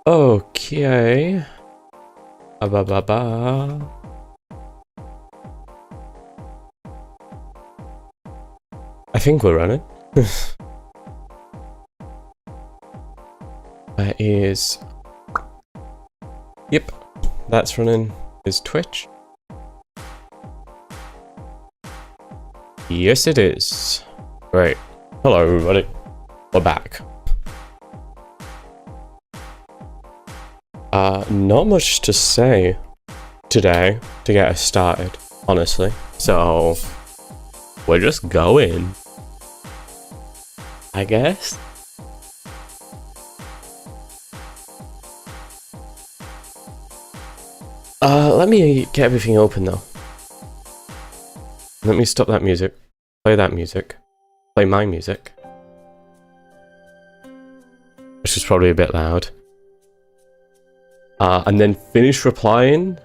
Okay. Ba ba ba. I think we're running. That is... Yep, that's running. Is Twitch? Yes, it is. Right. Hello, everybody. We're back. Not much to say today to get us started, honestly. So, we're just going, I guess. Let me get everything open though. Let me stop that music. Play that music. Play my music. Which is probably a bit loud. And then finish replying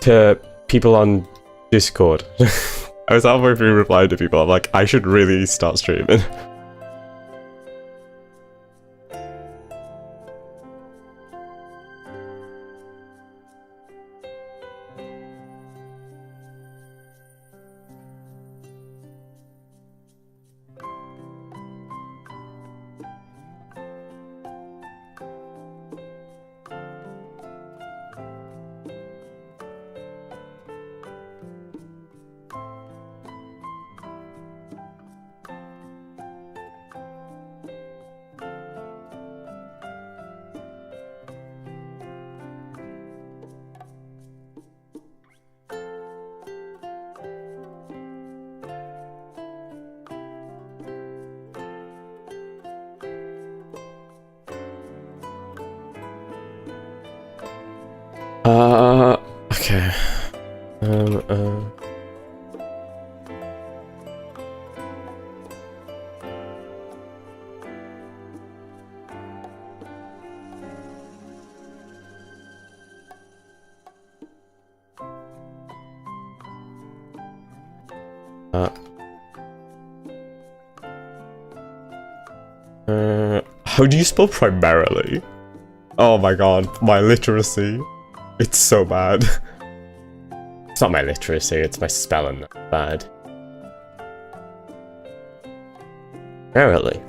to people on Discord. I was halfway through replying to people. I'm like, I should really start streaming. Okay. How do you spell primarily? Oh my god, my literacy. It's so bad. It's not my literacy, it's my spelling that's bad. Primarily.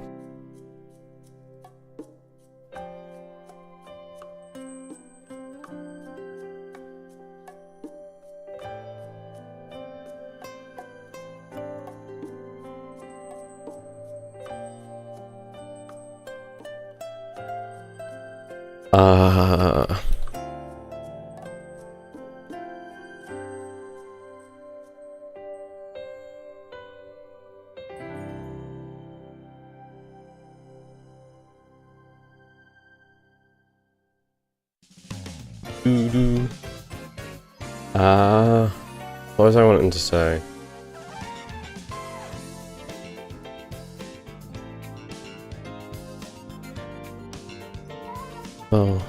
What was I wanting to say? Oh.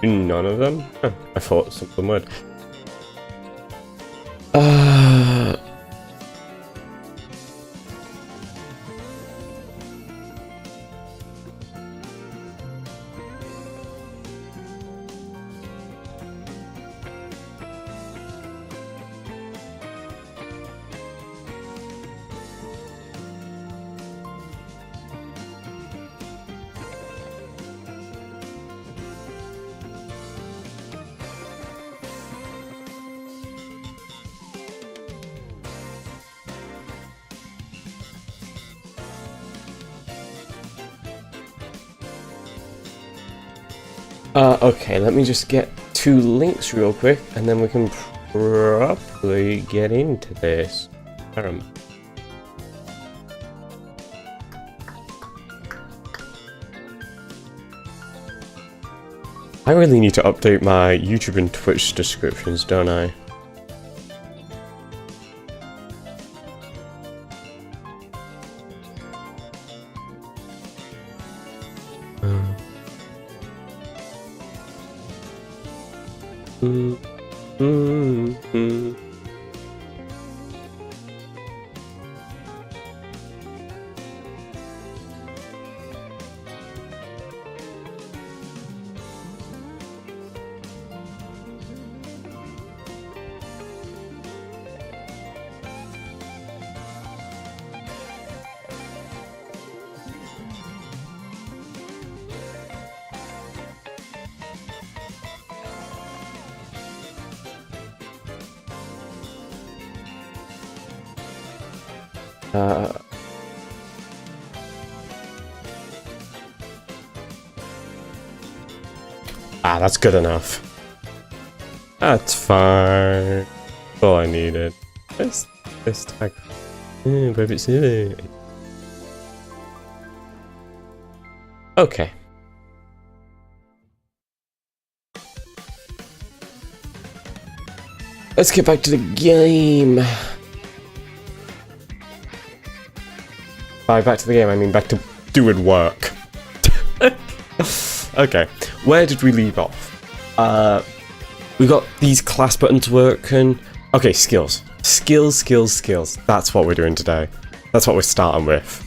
None of them? Huh, I thought some of them would. Okay, let me just get 2 links real quick, and then we can properly get into this. I really need to update my YouTube and Twitch descriptions, don't I? Mm-hmm. That's good enough. That's fine. That's all I needed. This tag. Perfect city. Okay. Let's get back to the game. By back to the game, I mean back to doing work. Okay, where did we leave off? We got these class buttons working. Okay, skills. Skills. That's what we're doing today. That's what we're starting with.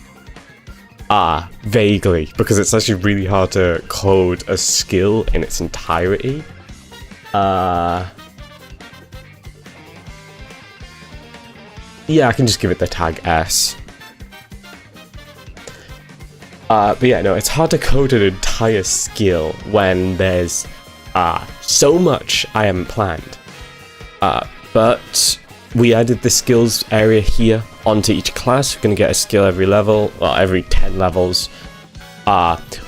Vaguely, because it's actually really hard to code a skill in its entirety. Yeah, I can just give it the tag S. But yeah, no, it's hard to code an entire skill when there's so much I haven't planned. But we added the skills area here onto each class. We're going to get a skill every level, well, every 10 levels.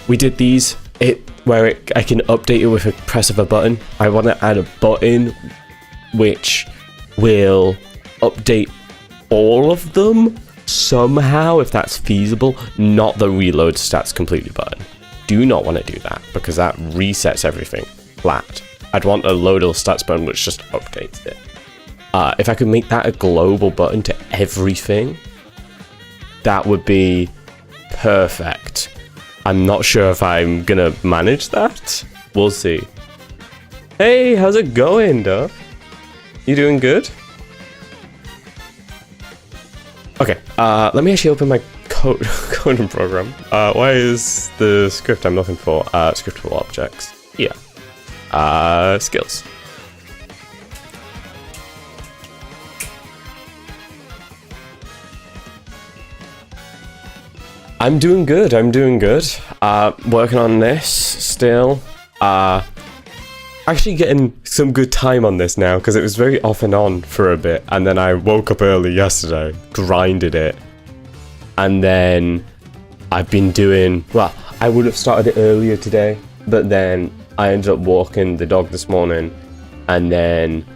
We did these, I can update it with a press of a button. I want to add a button which will update all of them somehow, if that's feasible, not the reload stats completely button. Do not want to do that, because that resets everything flat. I'd want a loadable stats button which just updates it. If I could make that a global button to everything, that would be perfect. I'm not sure if I'm gonna manage that. We'll see. Hey, how's it going, Duff? You doing good? Okay, let me actually open my coding program. Why is the script I'm looking for? Scriptable objects. Yeah. Skills. I'm doing good. Working on this still. Actually getting some good time on this now, because it was very off and on for a bit, and then I woke up early yesterday, grinded it, and then I've been doing, well, I would have started it earlier today, but then I ended up walking the dog this morning, and then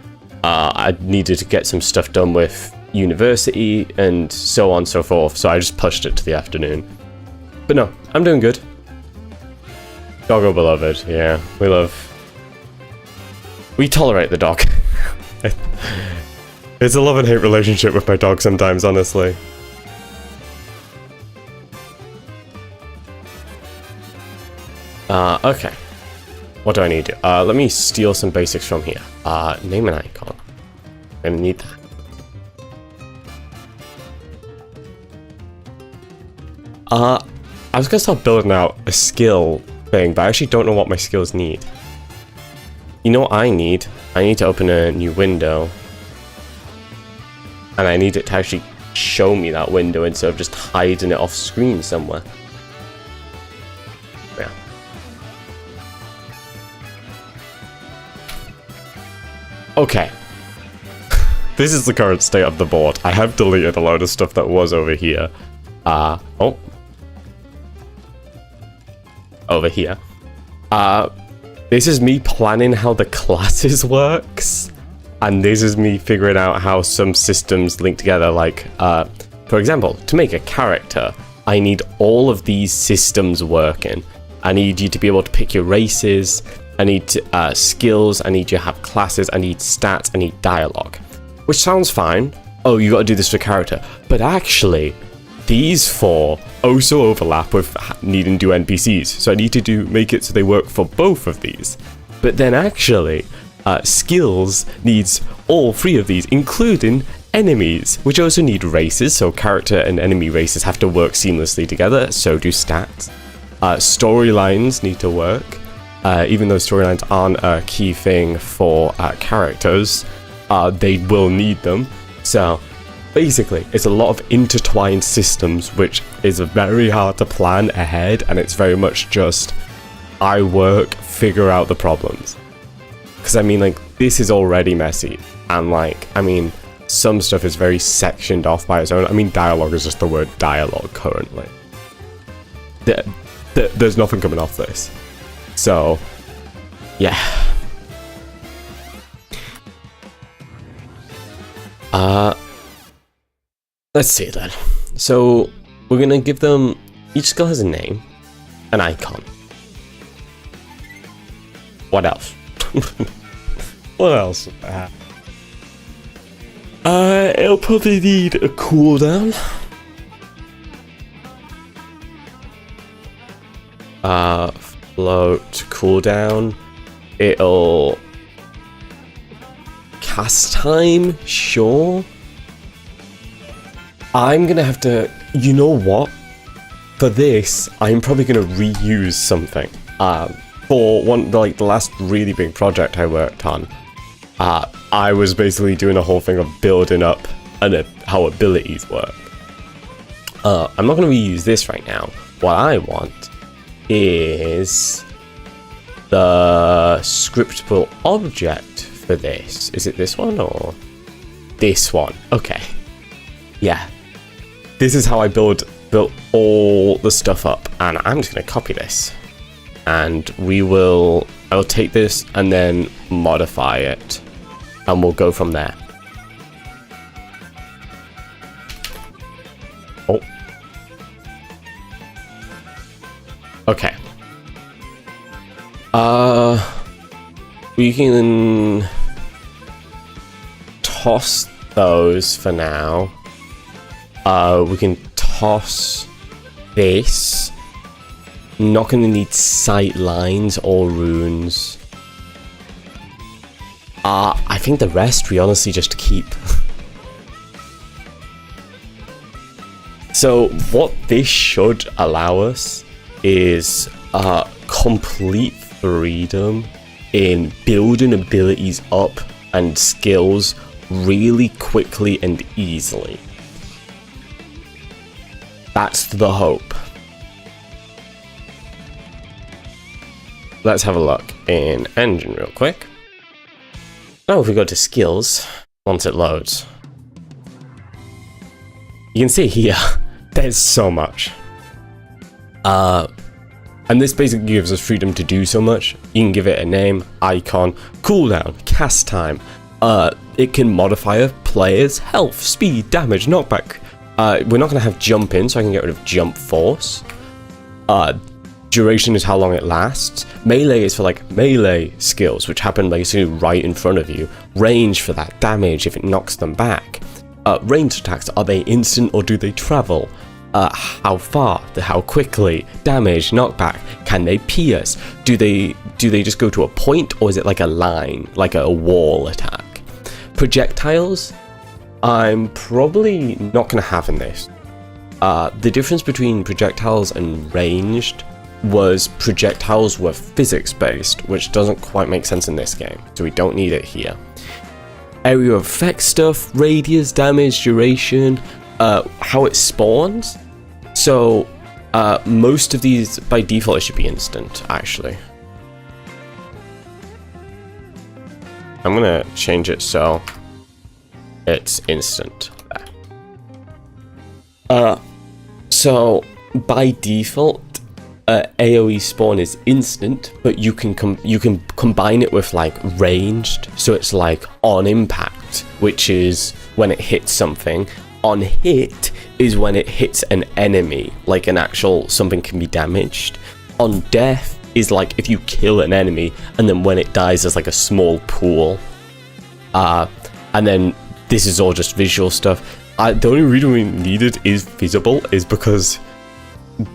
I needed to get some stuff done with university and so on and so forth, so I just pushed it to the afternoon. But no, I'm doing good. Doggo beloved, yeah, we tolerate the dog. It's a love and hate relationship with my dog sometimes, honestly. Okay. What do I need? Let me steal some basics from here. Name an icon. I'm gonna need that. I was gonna start building out a skill thing, but I actually don't know what my skills need. You know what I need? I need to open a new window. And I need it to actually show me that window instead of just hiding it off screen somewhere. Yeah. Okay. This is the current state of the board. I have deleted a load of stuff that was over here. Over here. This is me planning how the classes works, and this is me figuring out how some systems link together. Like, for example, to make a character, I need all of these systems working. I need you to be able to pick your races, I need skills, I need you to have classes, I need stats, I need dialogue. Which sounds fine. Oh, you gotta do this for character. But actually, these four also overlap with needing to do NPCs, so I need to make it so they work for both of these. But then actually, Skills needs all 3 of these, including enemies, which also need races, so character and enemy races have to work seamlessly together, so do stats. Storylines need to work, even though storylines aren't a key thing for characters, they will need them. So basically, it's a lot of intertwined systems, which is very hard to plan ahead, and it's very much just, I work, figure out the problems. Because I mean, like, this is already messy, and like, I mean, some stuff is very sectioned off by its own. I mean, dialogue is just the word dialogue currently. There's nothing coming off this. So, yeah. Let's see then. So, we're gonna give them, each skill has a name, an icon. What else? What else? It'll probably need a cooldown. Float cooldown. It'll cast time, sure. I'm gonna have to, you know what? For this, I'm probably gonna reuse something. For one, like the last really big project I worked on, I was basically doing a whole thing of building up how abilities work. I'm not going to reuse this right now. What I want is the scriptable object for this. Is it this one or this one? Okay. Yeah. This is how I built all the stuff up, and I'm just going to copy this. And I'll take this and then modify it, and we'll go from there. Oh. Okay. We can toss those for now. We can toss this. Not going to need sight lines or runes. I think the rest we honestly just keep. So what this should allow us is complete freedom in building abilities up and skills really quickly and easily. That's the hope. Let's have a look in engine real quick. Now if we go to skills, once it loads, you can see here, there's so much. And this basically gives us freedom to do so much. You can give it a name, icon, cooldown, cast time. It can modify a player's health, speed, damage, knockback. We're not going to have jump in, so I can get rid of jump force. Duration is how long it lasts. Melee is for like melee skills, which happen basically right in front of you. Range for that damage if it knocks them back. Range attacks, are they instant or do they travel? How far, how quickly, damage, knockback, can they pierce? Do they just go to a point, or is it like a line, like a wall attack? Projectiles, I'm probably not going to have in this. The difference between projectiles and ranged was projectiles were physics based, which doesn't quite make sense in this game, so we don't need it here. Area of effect stuff, radius, damage, duration, how it spawns. So most of these by default it should be instant, actually. I'm gonna change it so it's instant there. So by default AoE spawn is instant, but you can combine it with like ranged, so it's like on impact, which is when it hits something. On hit is when it hits an enemy, like an actual something can be damaged. On death is like if you kill an enemy, and then when it dies there's like a small pool. And then this is all just visual stuff. The only reason we need it is visible is because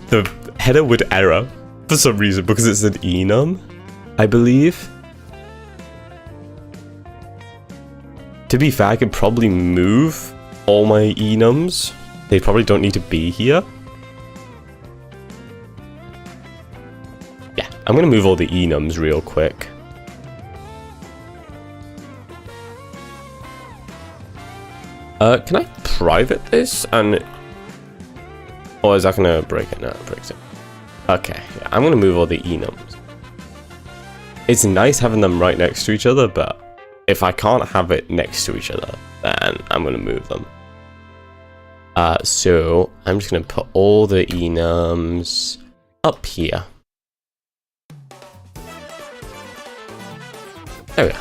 the header would error for some reason, because it's an enum, I believe. To be fair, I could probably move all my enums. They probably don't need to be here. Yeah, I'm gonna move all the enums real quick. Can I private this? And or is that gonna break it? No, it breaks it. Okay, yeah, I'm gonna move all the enums. It's nice having them right next to each other, but if I can't have it next to each other, then I'm gonna move them. So I'm just gonna put all the enums up here. There we go.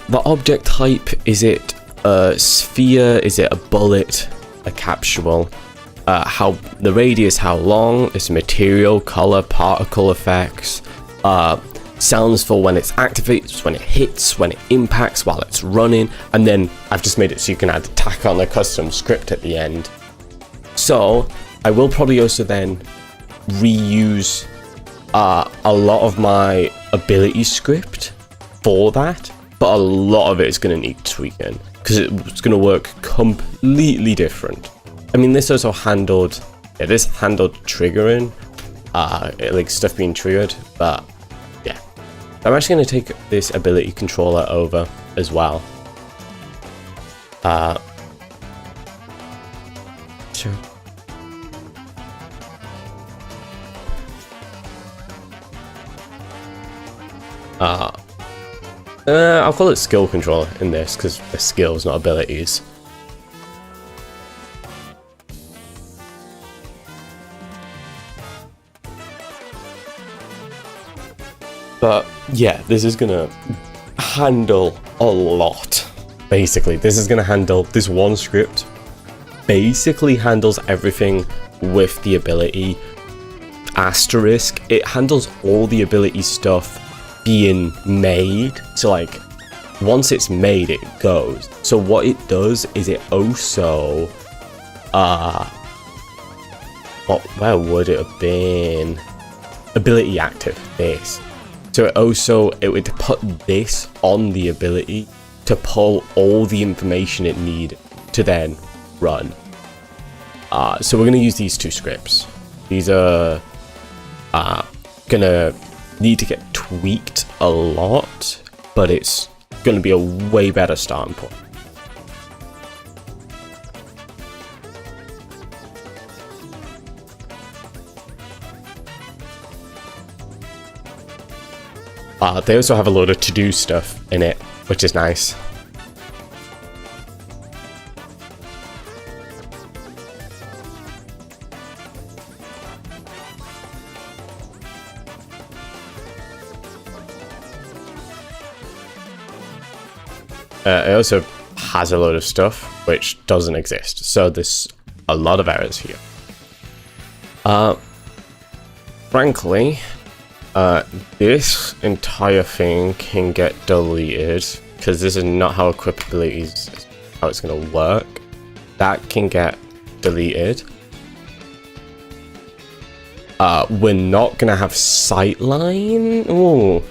The object type, is it a sphere, is it a bullet, a capsule? How the radius, how long, it's material, color, particle effects, sounds for when it's activates, when it hits, when it impacts, while it's running, and then I've just made it so you can tack on a custom script at the end. So I will probably also then reuse a lot of my ability script for that, but a lot of it is going to need tweaking because it's going to work completely different. I mean, this also handled, yeah, this handled triggering, like stuff being triggered, but yeah. I'm actually going to take this ability controller over as well. Sure. I'll call it skill controller in this because they're skills, not abilities. But yeah, this is gonna handle a lot. Basically, this is gonna handle this one script. Basically, handles everything with the ability asterisk. It handles all the ability stuff being made. So like, once it's made, it goes. So what it does is it also, where would it have been? Ability active, this. So it would put this on the ability to pull all the information it needs to then run. So we're going to use these two scripts. These are going to need to get tweaked a lot, but it's going to be a way better starting point. They also have a load of to-do stuff in it, which is nice. It also has a load of stuff which doesn't exist, so there's a lot of errors here. Frankly, this entire thing can get deleted because this is not how equip abilities, how it's going to work. That can get deleted. We're not going to have sightline. Ooh.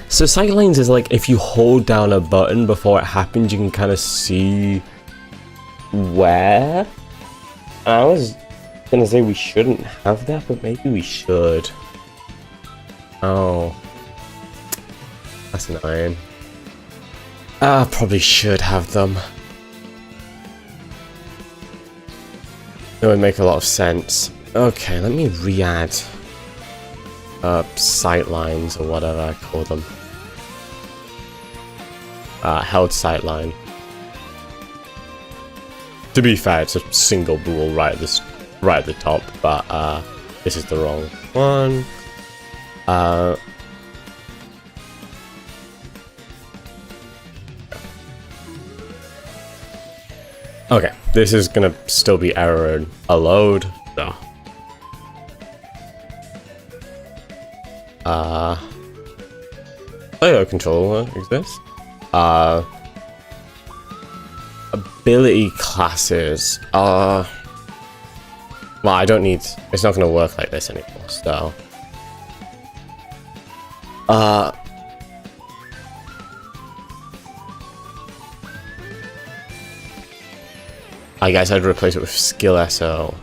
So sightlines is like if you hold down a button before it happens, you can kind of see where. I was gonna say we shouldn't have that, but maybe we should. Oh, that's annoying. I probably should have them. It would make a lot of sense. Okay, let me re-add sightlines or whatever I call them. Held sightline. To be fair, it's a single bool right at the top, but this is the wrong one. Okay, this is gonna still be erroring a load, so. Player controller exists. Ability classes. Well, I don't need. It's not gonna work like this anymore. So. I guess I'd replace it with skill SO.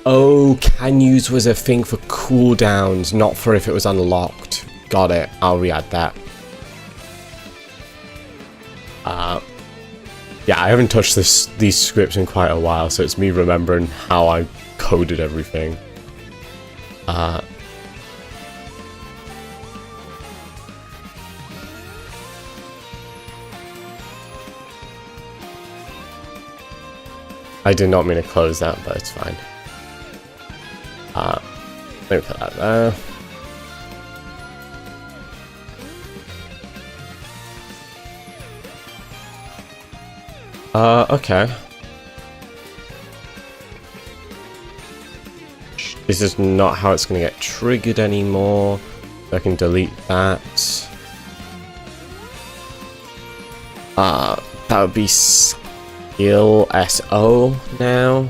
Oh, can use was a thing for cooldowns, not for if it was unlocked. Got it. I'll re-add that. Yeah, I haven't touched these scripts in quite a while, so it's me remembering how I coded everything. I did not mean to close that, but it's fine. Let me put that there. Okay. This is not how it's going to get triggered anymore. I can delete that. That would be skill SO now.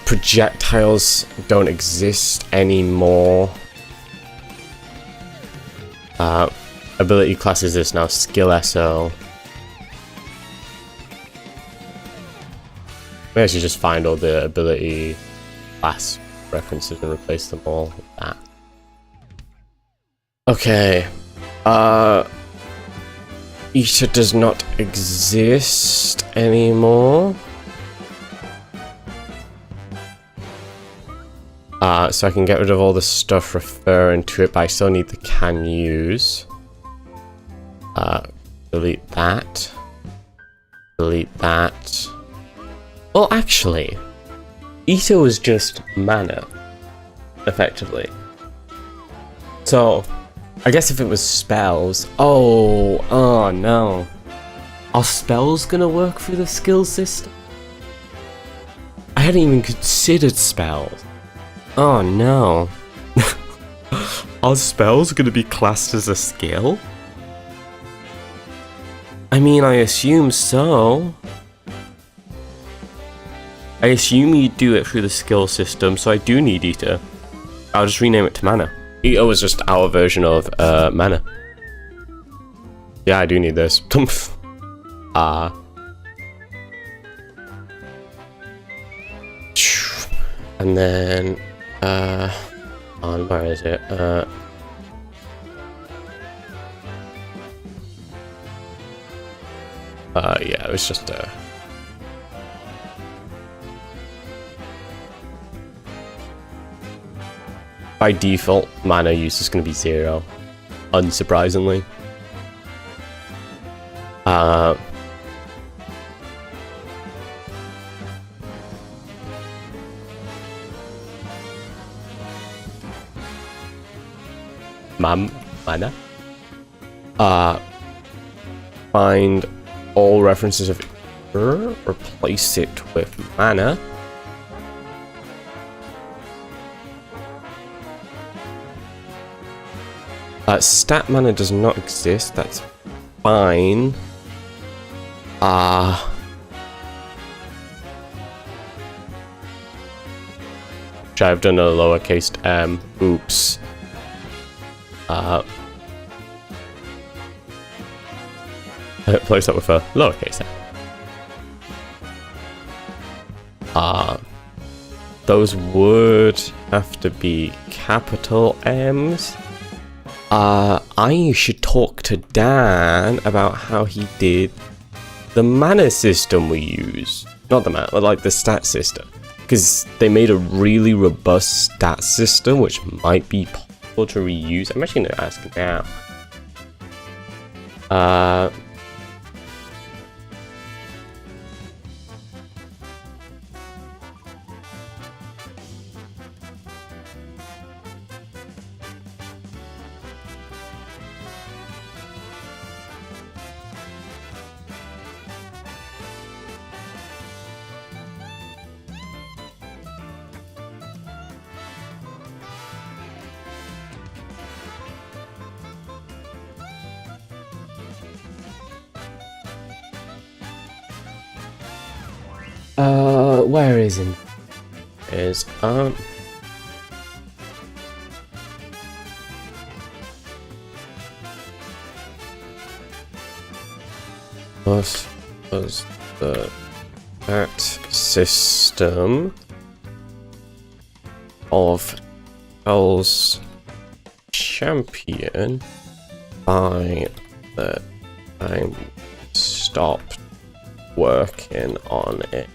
Projectiles don't exist anymore. Ability class is this now, skill SO. Maybe I should just find all the ability class references and replace them all with that. Okay. Eta does not exist anymore. So I can get rid of all the stuff referring to it, but I still need the can use. Delete that. Delete that. Well, actually, Eta was just mana, effectively. So, I guess if it was spells... Oh no. Are spells gonna work through the skill system? I hadn't even considered spells. Oh no. Are spells gonna be classed as a skill? I mean, I assume so. I assume you do it through the skill system, so I do need Eta. I'll just rename it to mana. Eta was just our version of mana. Yeah, I do need this. And then where is it? Yeah, it was just by default, mana use is going to be 0, unsurprisingly. Mana. Find all references of replace it with mana. Stat mana does not exist, that's fine. Which I've done a lowercase m. Oops. Place that with a lowercase m. Those would have to be capital M's. I should talk to Dan about how he did the mana system we use. Not the mana, but like the stat system. Because they made a really robust stat system, which might be possible to reuse. I'm actually going to ask now. Where is it? What was that system of Hell's champion by the time stopped working on it?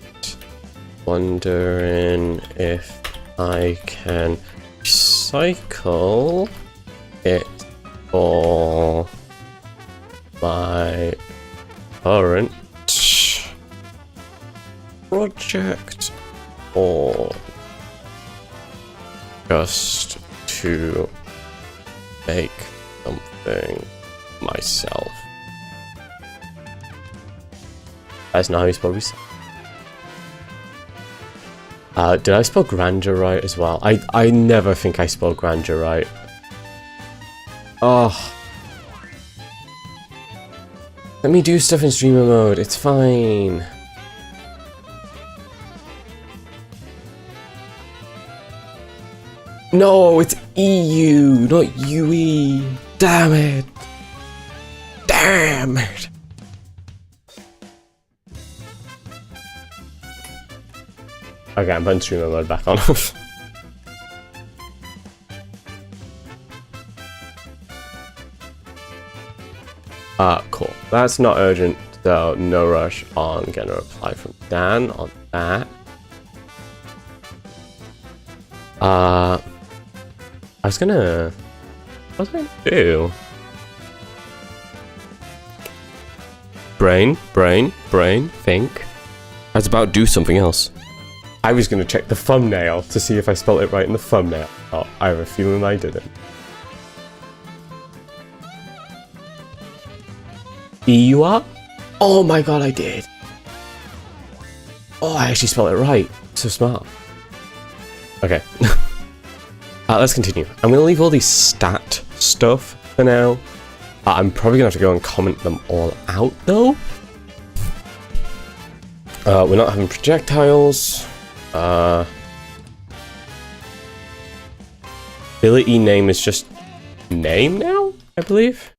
Wondering if I can cycle it for my current project or just to make something myself. That's not how he's probably said. Did I spell grandeur right as well? I never think I spelled grandeur right. Oh. Let me do stuff in streamer mode, it's fine. No, it's EU, not UE. Damn it. Damn it. Okay, I'm putting streamer mode back on. Cool. That's not urgent, so no rush on getting a reply from Dan on that. I was gonna... What was I gonna do? Brain, think. I was about to do something else. I was gonna check the thumbnail to see if I spelled it right in the thumbnail. Oh, I have a feeling I didn't. EUR? Oh my god, I did. Oh, I actually spelled it right. So smart. Okay. Let's continue. I'm gonna leave all these stat stuff for now. I'm probably gonna have to go and comment them all out though. We're not having projectiles. Ability name is just name now, I believe.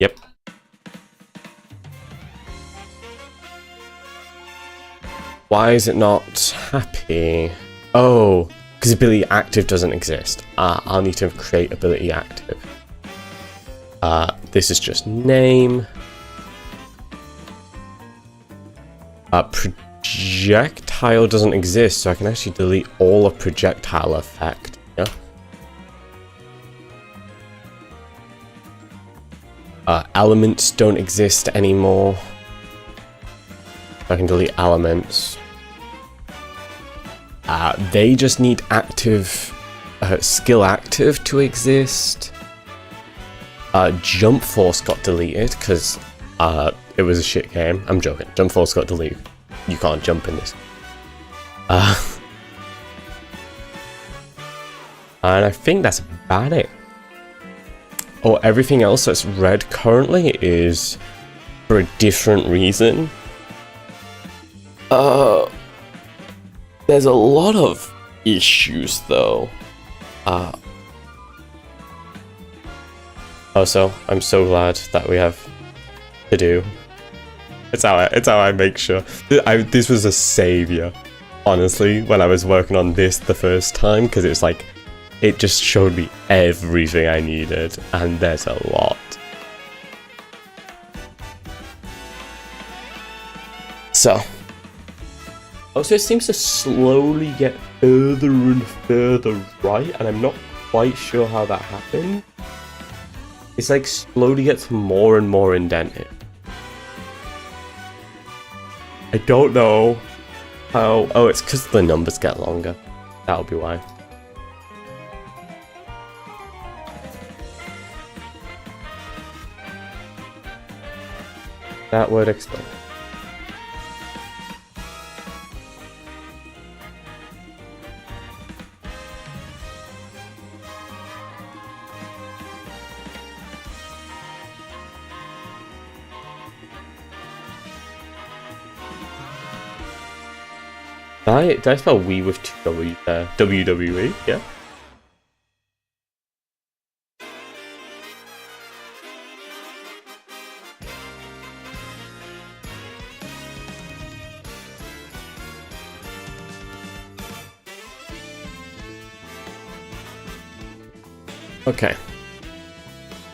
Yep. Why is it not happy? Oh, because ability active doesn't exist. I'll need to create ability active. This is just name. Projectile doesn't exist, so I can actually delete all of projectile effect. Yeah. Elements don't exist anymore. I can delete elements. They just need active, skill active to exist. Jump force got deleted because it was a shit game. I'm joking. Jump force got deleted. You can't jump in this. And I think that's about it. Oh, everything else that's red currently is for a different reason. There's a lot of issues though. Also, I'm so glad that we have to do. It's how I make sure. This was a savior, honestly, when I was working on this the first time, because it was like, it just showed me everything I needed, and there's a lot. So. Also, it seems to slowly get further and further right, and I'm not quite sure how that happened. It's like slowly gets more and more indented. I don't know how... Oh, it's because the numbers get longer. That'll be why. That would explain. Did I spell we with two W's there? WWE, yeah? Okay.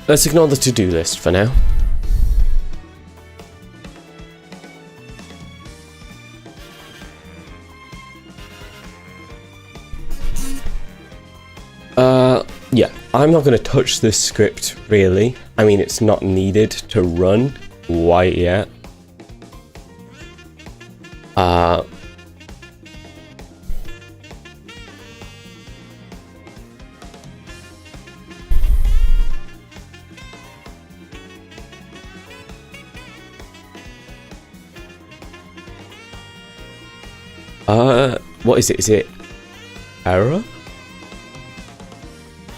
Let's ignore the to-do list for now. Yeah, I'm not going to touch this script, really. I mean, it's not needed to run quite yet. What is it? Is it error?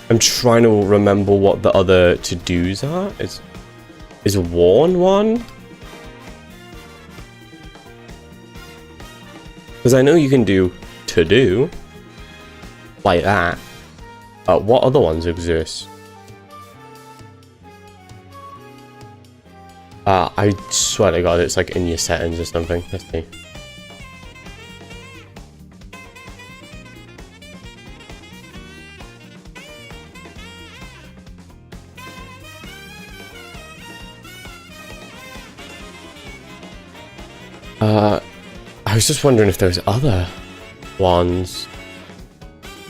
I'm trying to remember what the other to-dos are. Is warn one? Because I know you can do to-do like that. What other ones exist? I swear to God, it's like in your settings or something. Let's see. I was just wondering if there's other ones.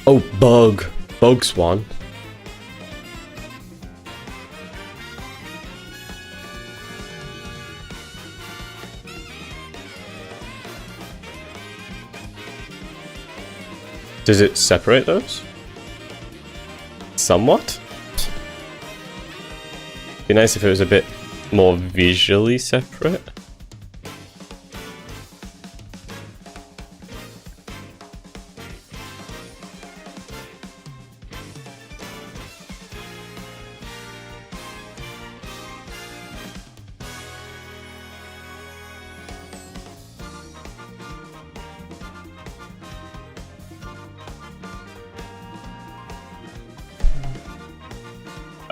Oh, bug. Bug's one. Does it separate those? Somewhat? Be nice if it was a bit more visually separate.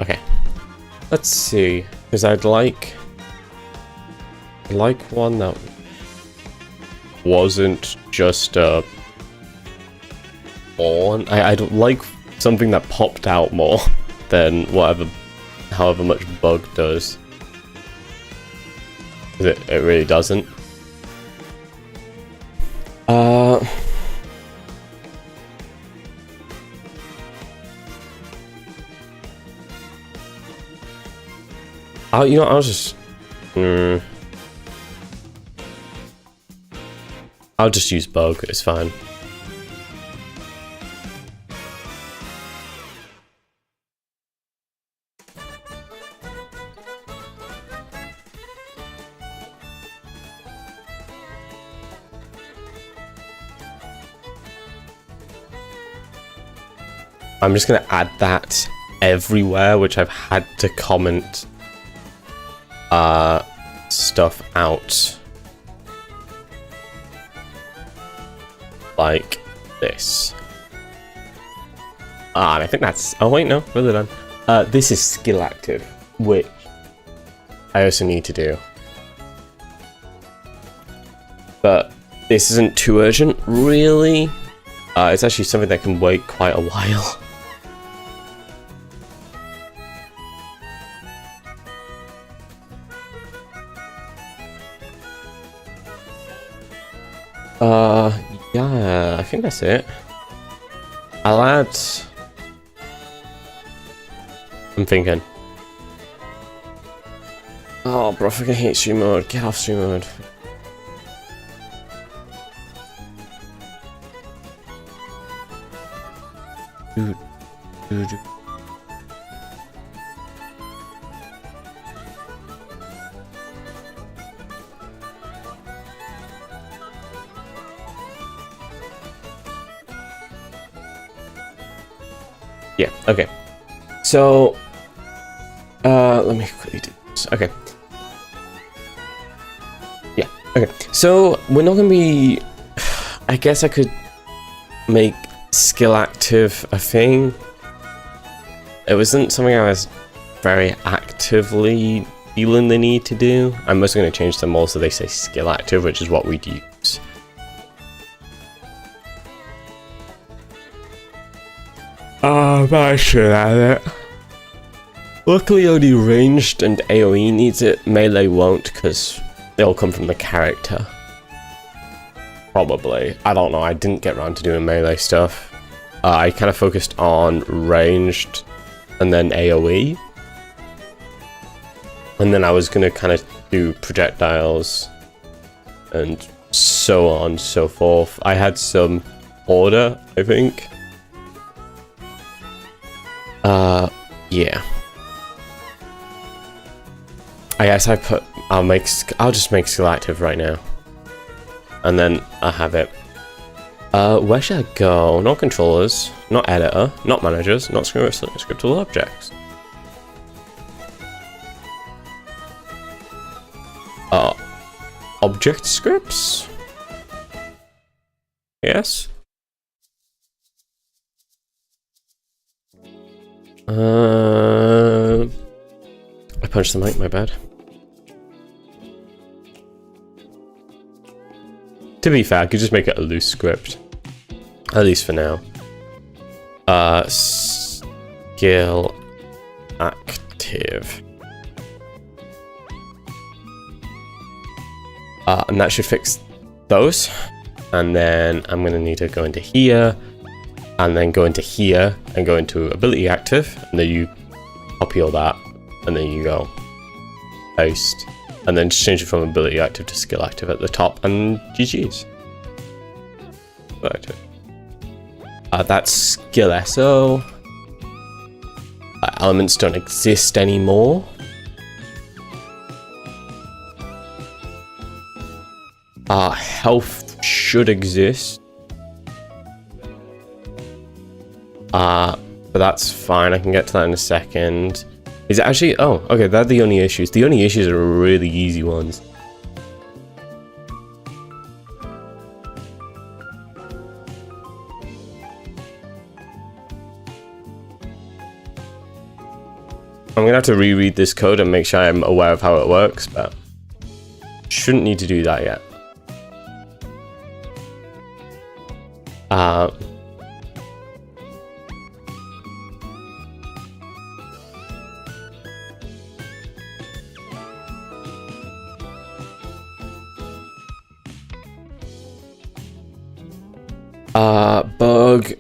Okay, let's see, because I'd like one that wasn't just a on. I'd like something that popped out more than however much bug does. It really doesn't. You know, I'll just... I'll just use bug, it's fine. I'm just gonna add that everywhere, which I've had to comment stuff out like this. And I think that's... Oh wait, no, rather than this is skill active, which I also need to do. But this isn't too urgent, really. It's actually something that can wait quite a while. Yeah, I think that's it. I'll add... I'm thinking. Oh, bro, I fucking hate stream mode. Get off stream mode. Dude. Yeah, okay. So, let me quickly do this. Okay. Yeah, okay. So, we're not gonna be... I guess I could make skill active a thing. It wasn't something I was very actively feeling the need to do. I'm also going to change them all so they say skill active, which is what we'd use. But I should add it. Luckily only ranged and AoE needs it, melee won't because they'll come from the character. Probably. I don't know, I didn't get around to doing melee stuff. I kind of focused on ranged and then AoE. And then I was going to kind of do projectiles and so on and so forth. I had some order, I think. Yeah. I guess I'll just make skill active right now. And then I have it. Where should I go? Not controllers, not editor, not managers, not scriptable objects. Object scripts? Yes. I punched the mic, my bad. To be fair, I could just make it a loose script. At least for now. Skill active. And that should fix those. And then I'm gonna need to go into here, and then go into here, and go into ability active, and then you copy all that, and then you go paste, and then just change it from ability active to skill active at the top, and GG's. Active. That's skill SO. Elements don't exist anymore. Health should exist. But that's fine, I can get to that in a second. Is it actually? Oh, okay, they're the only issues. The only issues are really easy ones. I'm gonna have to reread this code and make sure I'm aware of how it works, but shouldn't need to do that yet. Bug,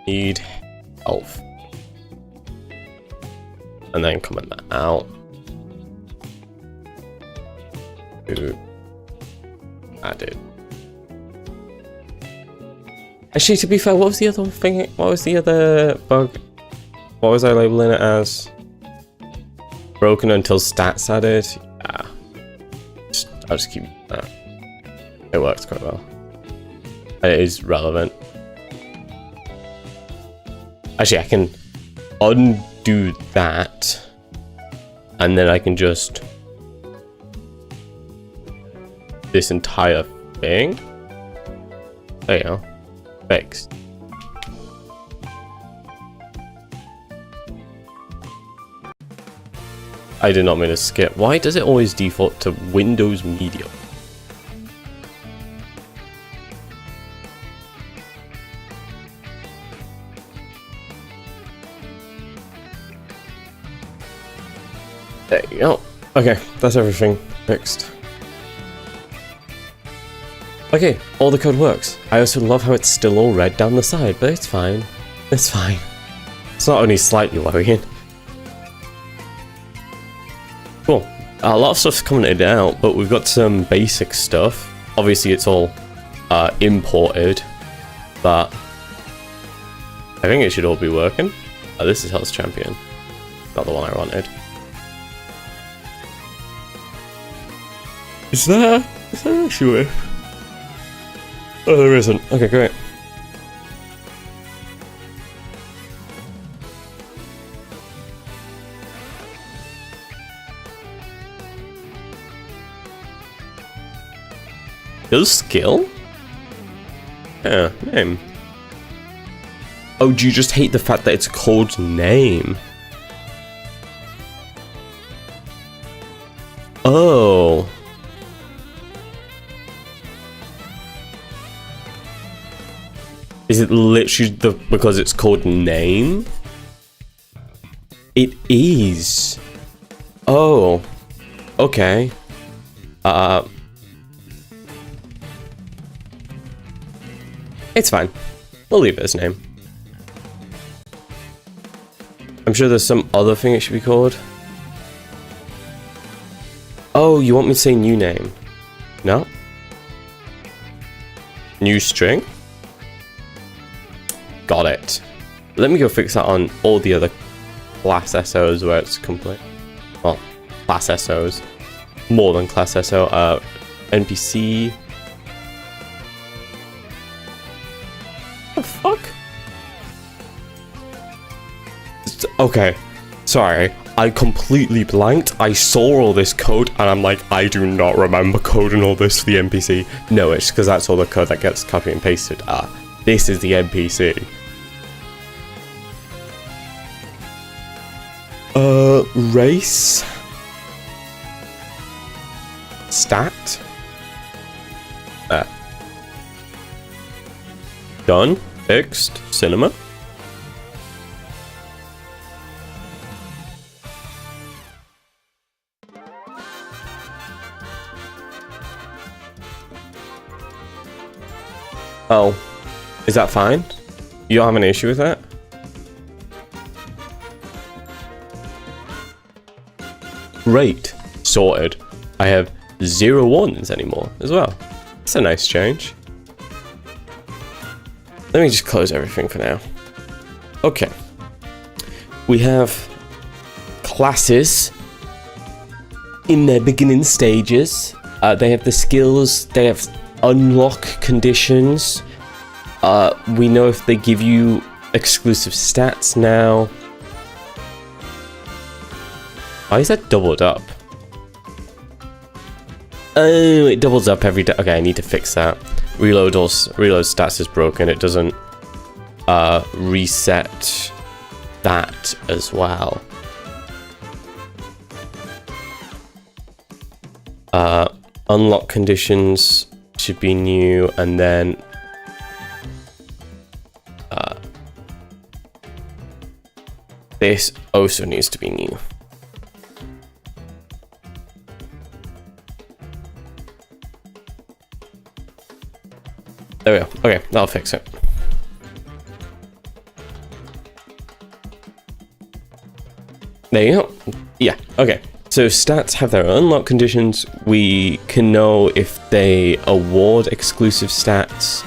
need health. And then comment that out. Added. Actually, to be fair, what was the other thing? What was the other bug? What was I labeling it as? Broken until stats added? Yeah. I'll just keep that. It works quite well. And it is relevant. Actually, I can undo that. And then I can just... this entire thing. There you go. Fixed. I did not mean to skip. Why does it always default to Windows Media? There you go. Okay, that's everything fixed. Okay, all the code works. I also love how it's still all red down the side, but it's fine. It's fine. It's not only slightly worrying. Cool. A lot of stuff's commented out, but we've got some basic stuff. Obviously, it's all imported, but I think it should all be working. This is Hell's Champion, not the one I wanted. Is there an issue with? Oh, there isn't. Okay, great. His skill? Yeah, name. Oh, do you just hate the fact that it's called name? Oh. Is it literally because it's called name? It is. Oh. Okay. It's fine. We'll leave it as name. I'm sure there's some other thing it should be called. Oh, you want me to say new name? No? New string? Got it. Let me go fix that on all the other class SOs where it's complete. Well, class SOs. More than class SO. NPC. What the fuck? Okay. Sorry. I completely blanked. I saw all this code and I'm like, I do not remember coding all this for the NPC. No, it's because that's all the code that gets copied and pasted. This is the NPC. Race. Stat. Done. Fixed. Cinema. Oh, is that fine? You don't have an issue with that? Great. Sorted. I have 0 ones anymore as well. It's a nice change. Let me just close everything for now. Okay. We have classes in their beginning stages. They have the skills, they have unlock conditions. We know if they give you exclusive stats now. Why is that doubled up? Oh, it doubles up every day. Okay, I need to fix that. Reload stats is broken. It doesn't reset that as well. Unlock conditions should be new, and then this also needs to be new. There we go. Okay, that'll fix it. There you go. Yeah, okay. So stats have their unlock conditions. We can know if they award exclusive stats.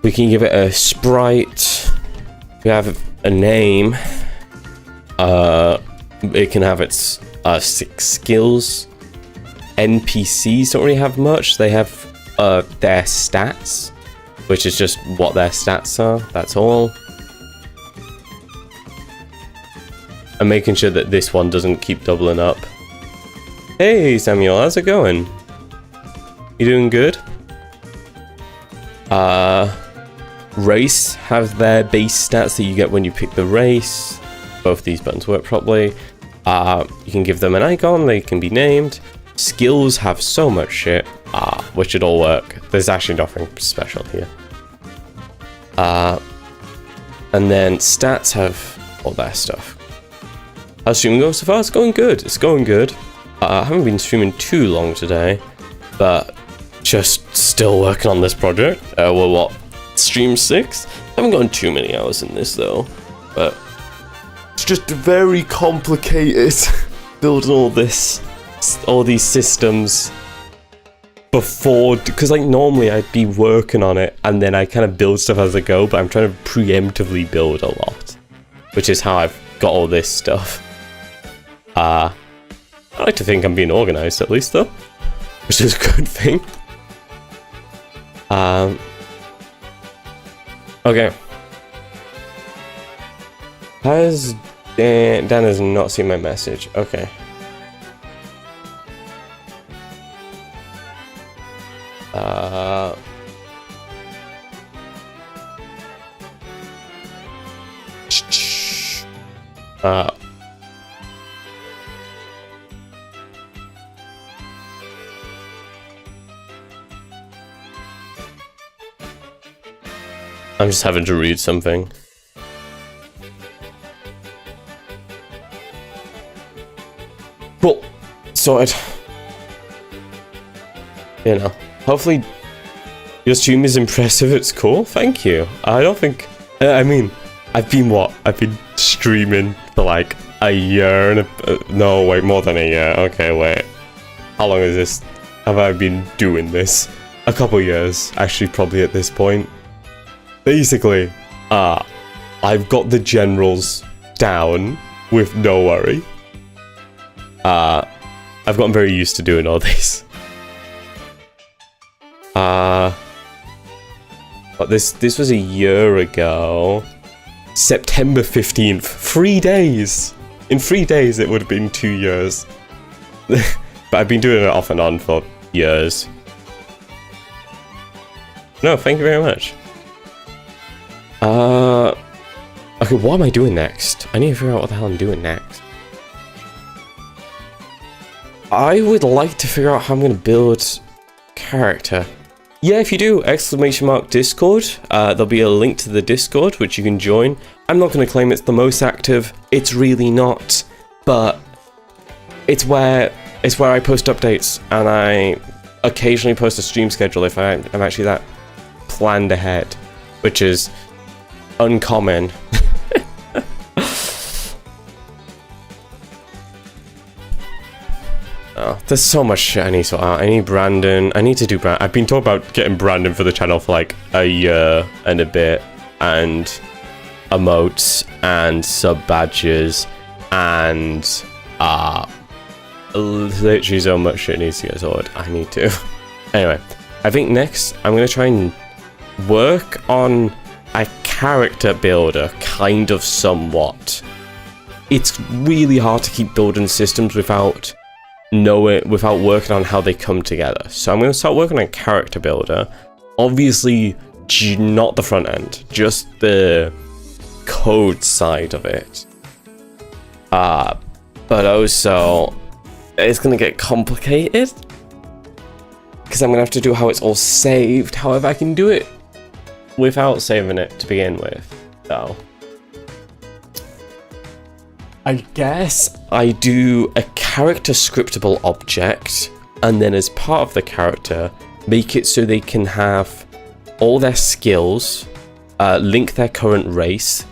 We can give it a sprite. We have a name. It can have its 6 skills. NPCs don't really have much. They have their stats, which is just what their stats are. That's all. And making sure that this one doesn't keep doubling up. Hey Samuel, how's it going? You doing good? Race have their base stats that you get when you pick the race. Both these buttons work properly. You can give them an icon, they can be named. Skills have so much shit, which should all work. There's actually nothing special here. And then stats have all their stuff. How's streaming going so far? It's going good. It's going good. I haven't been streaming too long today, but just still working on this project. Well, what? Stream 6? I haven't gotten too many hours in this though, but it's just very complicated building all these systems before, because like normally I'd be working on it and then I kind of build stuff as I go, but I'm trying to preemptively build a lot, which is how I've got all this stuff. I like to think I'm being organized at least though, which is a good thing. Okay. Has Dan has not seen my message. Okay. I'm just having to read something. Cool. Sorted. You know, hopefully your stream is impressive. It's cool. Thank you. I don't think... I mean, I've been streaming for like a year and no, wait, more than a year. Okay, wait. How long is this? Have I been doing this? A couple years, actually, probably at this point. Basically, I've got the generals down with no worry. I've gotten very used to doing all this. But this was a year ago. September 15th. 3 days! In 3 days it would have been 2 years. But I've been doing it off and on for years. No, thank you very much. Okay, what am I doing next? I need to figure out what the hell I'm doing next. I would like to figure out how I'm going to build character. Yeah, if you do, !Discord. There'll be a link to the Discord, which you can join. I'm not going to claim it's the most active. It's really not. But it's where I post updates, and I occasionally post a stream schedule if I'm actually that planned ahead, which is uncommon. Oh, there's so much shit I need to sort out. I need Brandon. I need to do Brandon. I've been talking about getting Brandon for the channel for like a year and a bit, and emotes and sub badges and literally so much shit needs to get sorted. I need to. Anyway, I think next I'm gonna try and work on a character builder, kind of somewhat. It's really hard to keep building systems without working on how they come together. So I'm going to start working on character builder. Obviously, not the front end, just the code side of it. But also, it's going to get complicated because I'm going to have to do how it's all saved. However, I can do it without saving it to begin with, though. I guess I do a character scriptable object, and then as part of the character, make it so they can have all their skills, link their current race,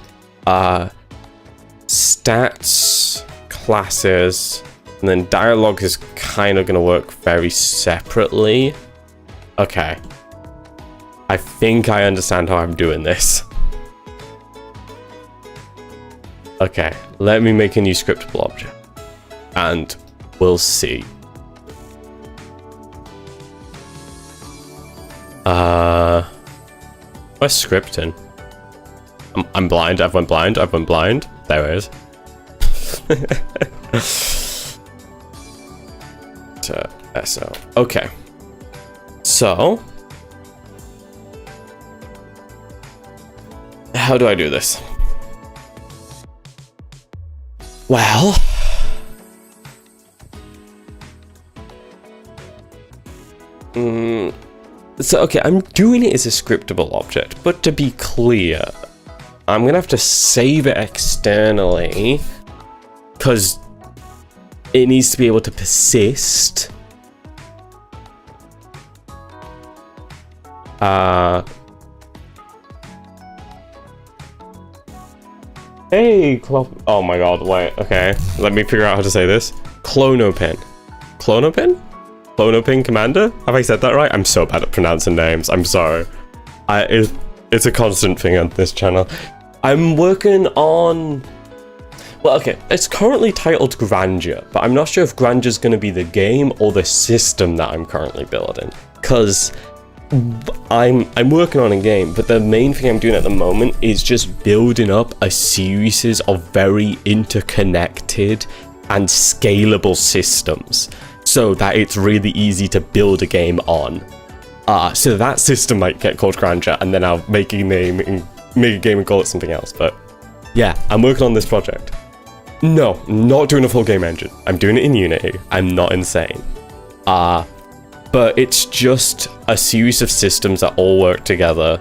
stats, classes, and then dialogue is kind of going to work very separately. Okay. I think I understand how I'm doing this. Okay, let me make a new scriptable object, and we'll see. Where's scripting? I'm blind. I've went blind. There it is. SO. Okay. So, how do I do this? Well, so okay, I'm doing it as a scriptable object, but to be clear, I'm gonna have to save it externally because it needs to be able to persist. Hey, oh my god, wait, okay. Let me figure out how to say this. Clonopin. Clonopin? Clonopin Commander? Have I said that right? I'm so bad at pronouncing names. I'm sorry. It's a constant thing on this channel. I'm working on... Well, okay, it's currently titled Grandeur, but I'm not sure if Grandeur's going to be the game or the system that I'm currently building. Because... I'm working on a game, but the main thing I'm doing at the moment is just building up a series of very interconnected and scalable systems so that it's really easy to build a game on. So that system might get called Grandeur, and then I'll make a game and call it something else. But yeah, I'm working on this project. No, not doing a full game engine. I'm doing it in Unity. I'm not insane. But it's just a series of systems that all work together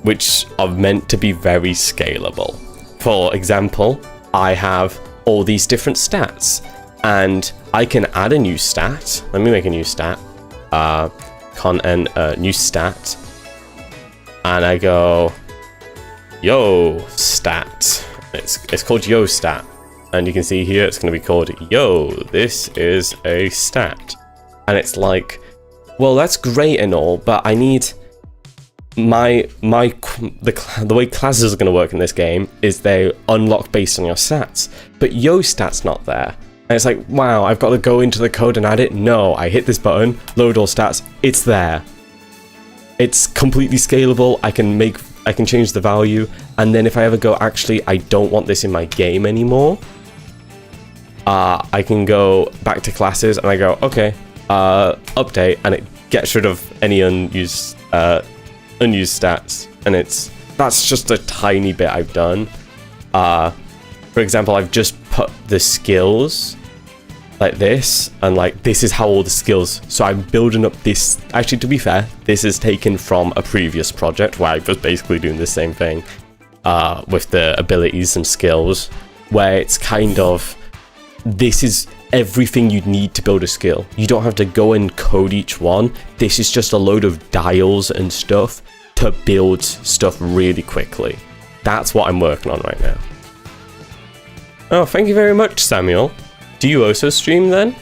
which are meant to be very scalable. For example, I have all these different stats, and I can add a new stat. Let me make a new stat. Content, new stat. And I go, yo stat. It's called yo stat. And you can see here it's going to be called yo, this is a stat. And it's like, well, that's great and all, but I need the way classes are going to work in this game is they unlock based on your stats. But yo stat's not there. And it's like, wow, I've got to go into the code and add it. No, I hit this button, load all stats, it's there. It's completely scalable. I can change the value, and then if I ever go, actually, I don't want this in my game anymore, I can go back to classes and I go, okay, update, and it gets rid of any unused stats. And that's just a tiny bit I've done. For example, I've just put the skills like this, and like this is how all the skills, so I'm building up this. Actually, to be fair, this is taken from a previous project where I was basically doing the same thing with the abilities and skills, where it's kind of, this is everything you'd need to build a skill. You don't have to go and code each one. This is just a load of dials and stuff to build stuff really quickly. That's what I'm working on right now. Oh, thank you very much, Samuel. Do you also stream then?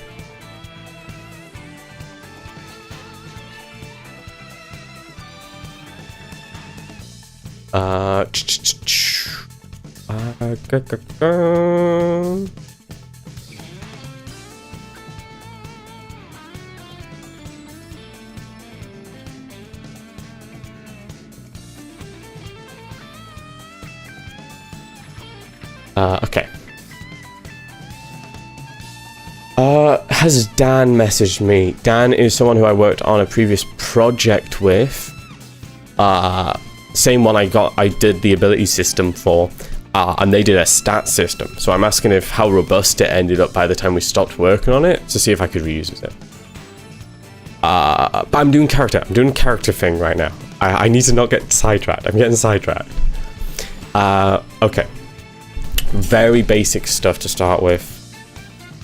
Okay. Has Dan messaged me? Dan is someone who I worked on a previous project with. Same one I did the ability system for, and they did a stat system. So I'm asking if how robust it ended up by the time we stopped working on it, to see if I could reuse it. But I'm doing character. I'm doing a character thing right now. I need to not get sidetracked. I'm getting sidetracked. Okay. Very basic stuff to start with.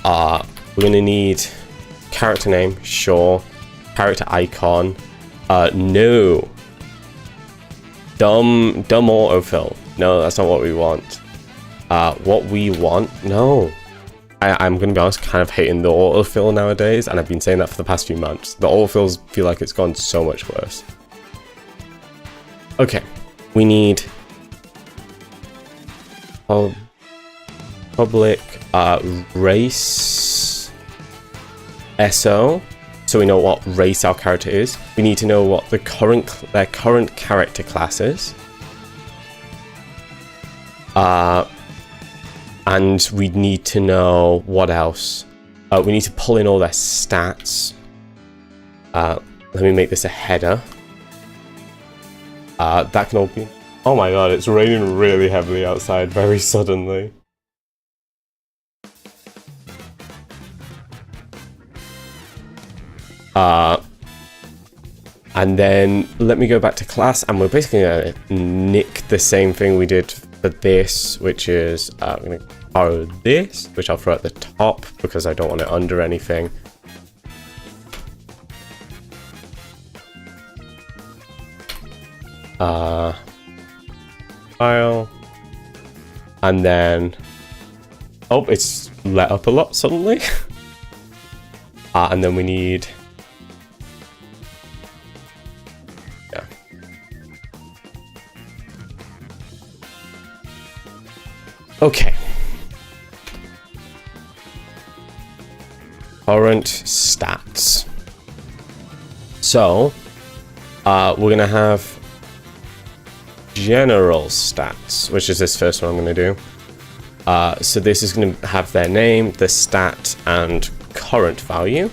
We're gonna need character name, sure. Character icon, no. Dumb autofill. No, that's not what we want. What we want, no. I'm gonna be honest, kind of hating the autofill nowadays, and I've been saying that for the past few months. The autofills feel like it's gone so much worse. Okay, we need public race SO, so we know what race our character is. We need to know what their current character class is. And we need to know what else. We need to pull in all their stats. Let me make this a header. That can all be... Oh my god, it's raining really heavily outside very suddenly. And then let me go back to class, and we're basically going to nick the same thing we did for this, which is I'm going to borrow this, which I'll throw at the top because I don't want it under anything. File. And then... Oh, it's let up a lot suddenly. And then we need... Yeah. Okay. Current stats. So, we're going to have general stats, which is this first one I'm going to do. So this is going to have their name, the stat, and current value.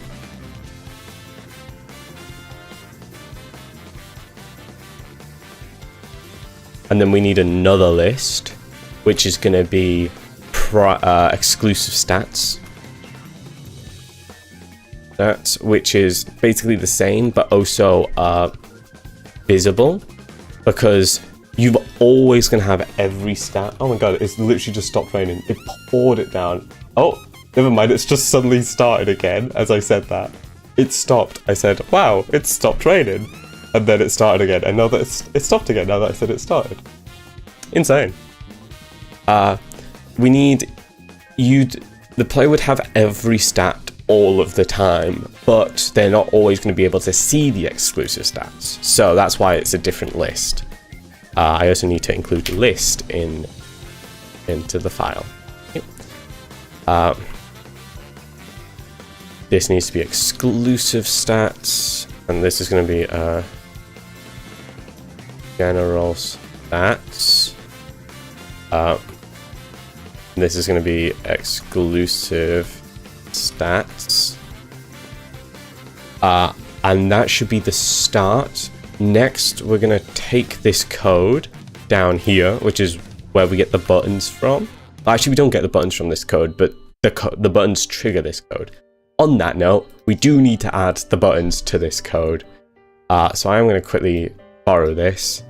And then we need another list, which is going to be exclusive stats. That's which is basically the same, but also visible, because you're always going to have every stat. Oh my god, it's literally just stopped raining. It poured it down. Oh, never mind, it's just suddenly started again as I said that. It stopped. I said, wow, it stopped raining. And then it started again. And now that it stopped again now that I said it started. Insane. We need the player would have every stat all of the time, but they're not always going to be able to see the exclusive stats. So that's why it's a different list. I also need to include the list into the file. This needs to be exclusive stats, and this is going to be general stats. This is going to be exclusive stats. And that should be the start. Next, we're going to take this code down here, which is where we get the buttons from. Actually, we don't get the buttons from this code, but the buttons trigger this code. On that note, we do need to add the buttons to this code. So I am going to quickly borrow this.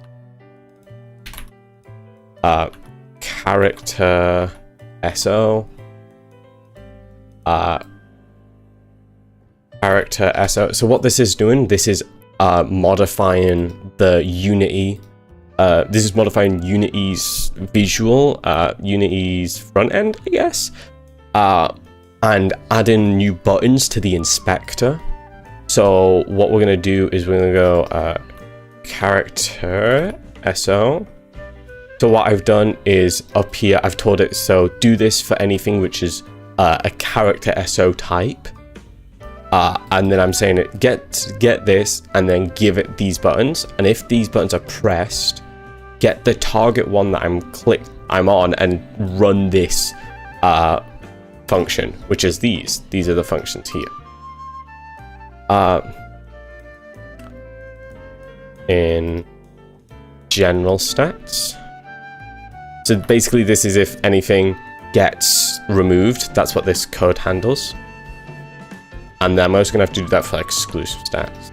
Character SO. Character SO. So what this is doing, this is modifying the Unity. This is modifying Unity's visual, Unity's front end, I guess. And adding new buttons to the inspector. So what we're going to do is we're going to go character SO. So what I've done is up here, I've told it, so do this for anything which is a character SO type. And then I'm saying it, get this, and then give it these buttons. And if these buttons are pressed, get the target one that I'm on and run this function, which is these. These are the functions here. In general stats. So basically this is if anything gets removed, that's what this code handles. And then I'm also going to have to do that for exclusive stats.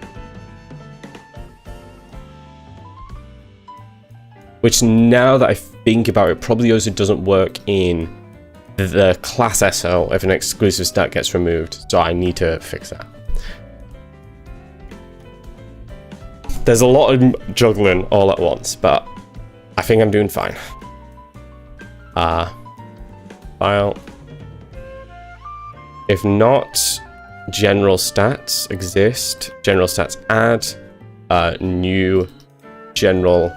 Which now that I think about it, probably also doesn't work in the class SO if an exclusive stat gets removed. So I need to fix that. There's a lot of juggling all at once, but I think I'm doing fine. File. If not, general stats exist. General stats add new general.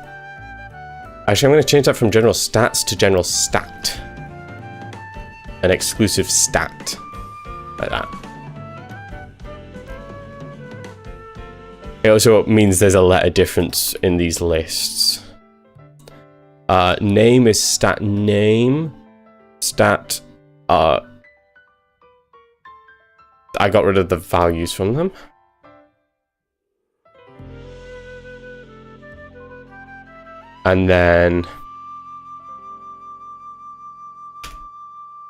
Actually, I'm going to change that from general stats to general stat. An exclusive stat. Like that. It also means there's a letter difference in these lists. Name is stat name. Stat. I got rid of the values from them. And then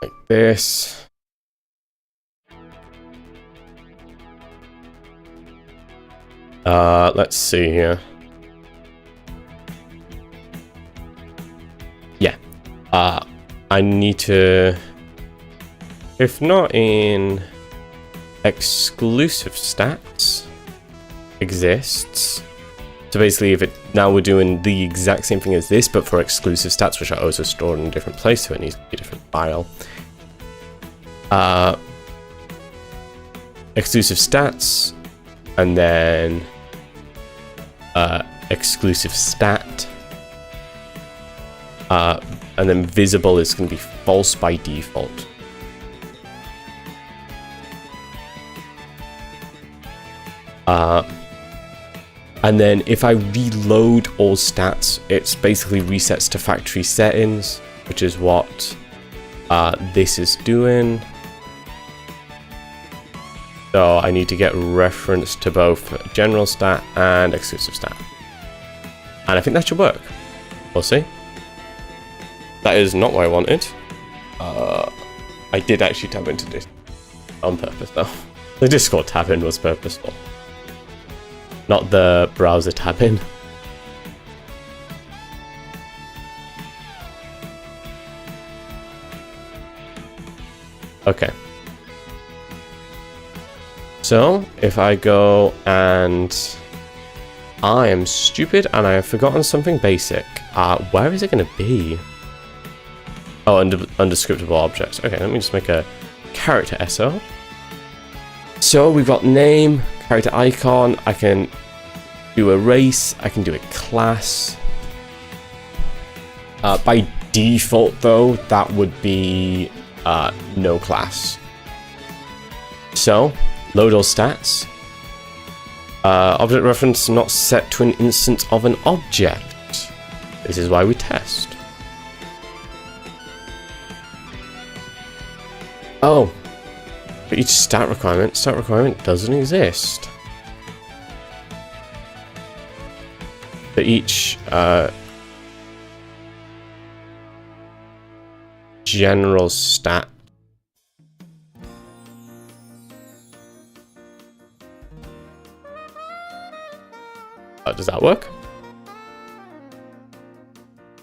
like this. Let's see here. Yeah. I need to, if not in exclusive stats exists. So basically if it, now we're doing the exact same thing as this, but for exclusive stats, which are also stored in a different place, so it needs to be a different file. Exclusive stats, and then exclusive stat, and then visible is going to be false by default. And then if I reload all stats, it's basically resets to factory settings, which is what this is doing. So I need to get reference to both general stat and exclusive stat. And I think that should work. We'll see. That is not what I wanted. I did actually tab into this on purpose though. The Discord tab-in was purposeful. Not the browser tab-in. Okay. So, if I go and I am stupid and I have forgotten something basic. Where is it going to be? Oh, under undescriptible objects. Okay, let me just make a character SO. So we've got name, character icon. I can do a race. I can do a class. By default, though, that would be no class. So, load all stats. Object reference not set to an instance of an object. This is why we test. Oh, for each stat requirement doesn't exist. For each general stat. Does that work?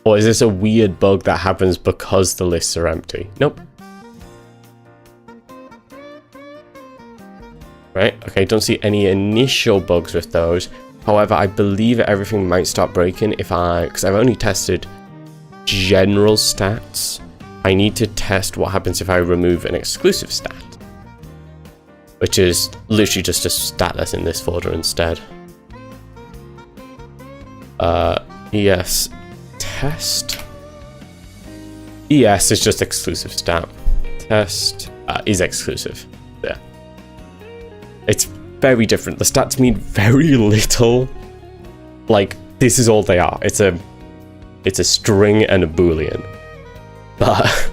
Or is this a weird bug that happens because the lists are empty? Nope. Right, okay, don't see any initial bugs with those. However, I believe everything might start breaking if because I've only tested general stats. I need to test what happens if I remove an exclusive stat, which is literally just a stat that's in this folder instead. ES test. ES is just exclusive stat. Test is exclusive. There. It's very different. The stats mean very little. Like, this is all they are. It's a string and a boolean. But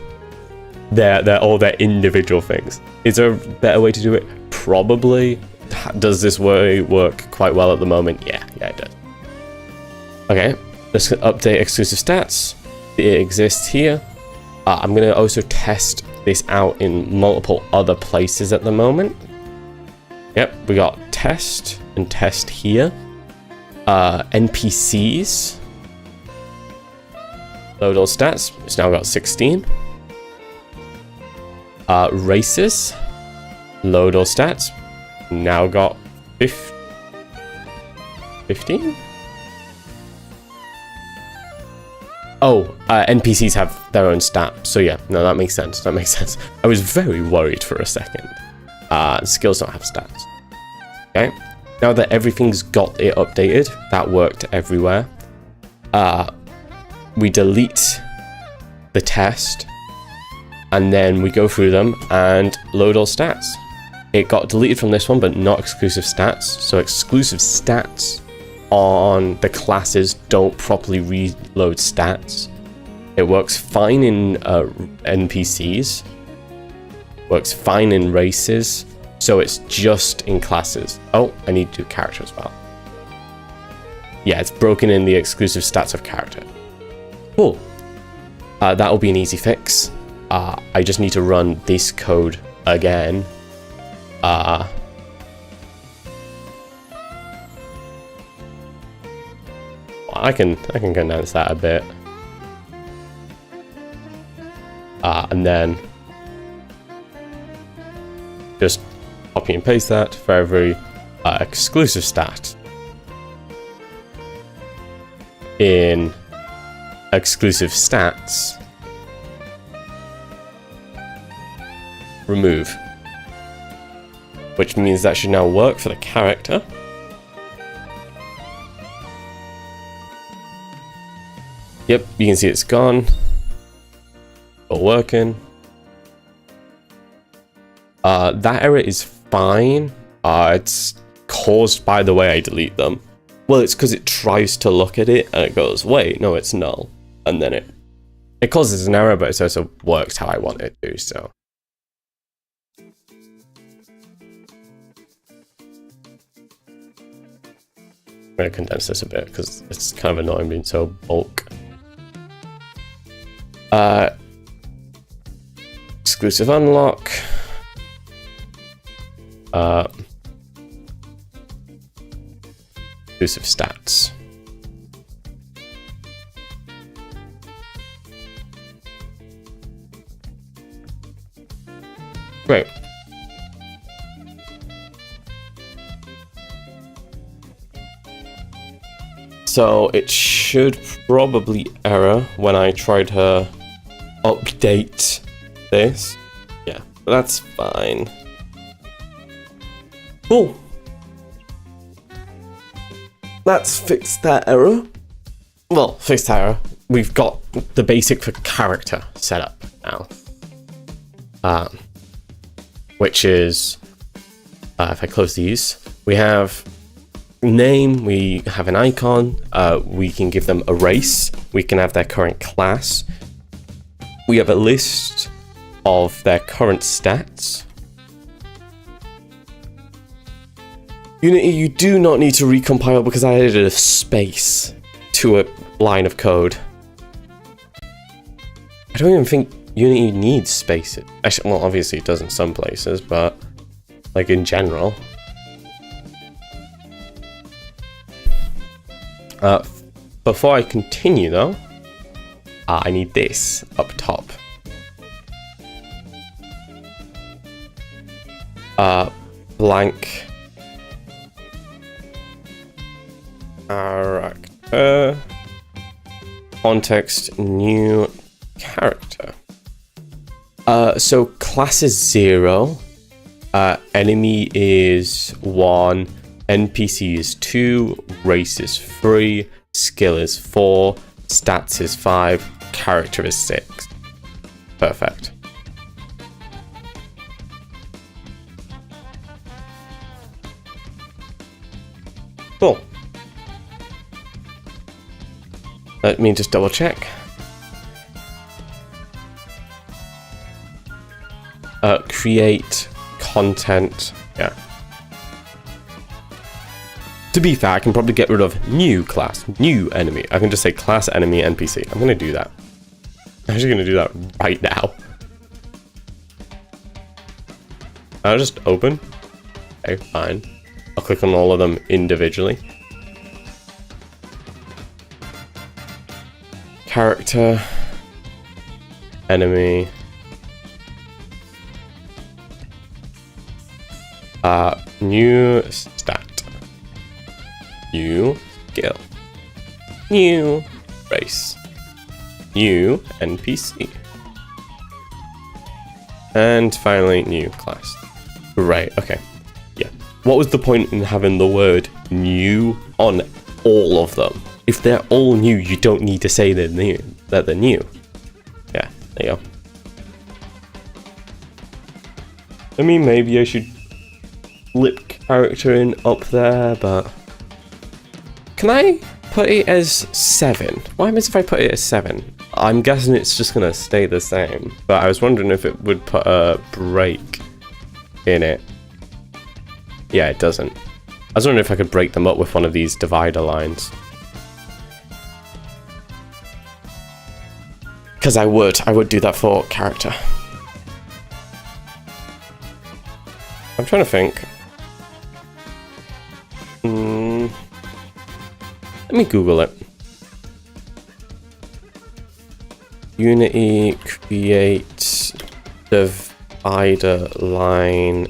they're all their individual things. Is there a better way to do it? Probably. Does this way work quite well at the moment? Yeah, it does. Okay, let's update exclusive stats. It exists here. I'm going to also test this out in multiple other places at the moment. Yep, we got test and test here. NPCs. Load all stats. It's now got 16. Races. Load all stats. Now got 15? Oh, NPCs have their own stat. So yeah, no, that makes sense. That makes sense. I was very worried for a second. Skills don't have stats. Okay. Now that everything's got it updated, that worked everywhere. We delete the test, and then we go through them and load all stats. It got deleted from this one, but not exclusive stats. So exclusive stats on the classes don't properly reload stats. It works fine in NPCs, works fine in races, so it's just in classes. Oh, I need to do character as well. Yeah, it's broken in the exclusive stats of character. Cool. That'll be an easy fix. I just need to run this code again. I can condense that a bit. And then just copy and paste that for every exclusive stat in exclusive stats. Remove. Which means that should now work for the character. Yep, you can see it's gone. All working. That error is fine. It's caused by the way I delete them. Well, it's because it tries to look at it and it goes, wait, no, it's null. And then it causes an error, but it also works how I want it to, so. I'm going to condense this a bit because it's kind of annoying being so bulk. Exclusive unlock. Exclusive stats. Great. So it should probably error when I try to update this. Yeah, but that's fine. Cool. Let's fix that error. Well, fix that error. We've got the basic for character set up now. Which is, if I close these, we have name, we have an icon, we can give them a race, we can have their current class, we have a list of their current stats. Unity, you do not need to recompile because I added a space to a line of code. I don't even think Unity needs spaces. Actually, well, obviously it does in some places, but like in general. Before I continue though, I need this up top. Blank character, context, new character. So class is 0, enemy is 1, NPC is 2, race is 3, skill is 4, stats is 5, character is 6. Perfect. Cool. Let me just double check. Create content. Yeah. To be fair, I can probably get rid of new class, new enemy. I can just say class enemy NPC. I'm gonna do that. I'm actually gonna do that right now. I'll just open. Okay, fine. I'll click on all of them individually. Character, enemy, new stat, new skill, new race, new NPC, and finally new class. Right, okay. Yeah. What was the point in having the word new on all of them? If they're all new, you don't need to say they're new. That they're new. Yeah, there you go. I mean, maybe I should flip character in up there, but can I put it as 7? What happens if I put it as 7? I'm guessing it's just gonna stay the same, but I was wondering if it would put a break in it. Yeah, it doesn't. I was wondering if I could break them up with one of these divider lines. Because I would do that for character. I'm trying to think. Let me Google it. Unity create divider line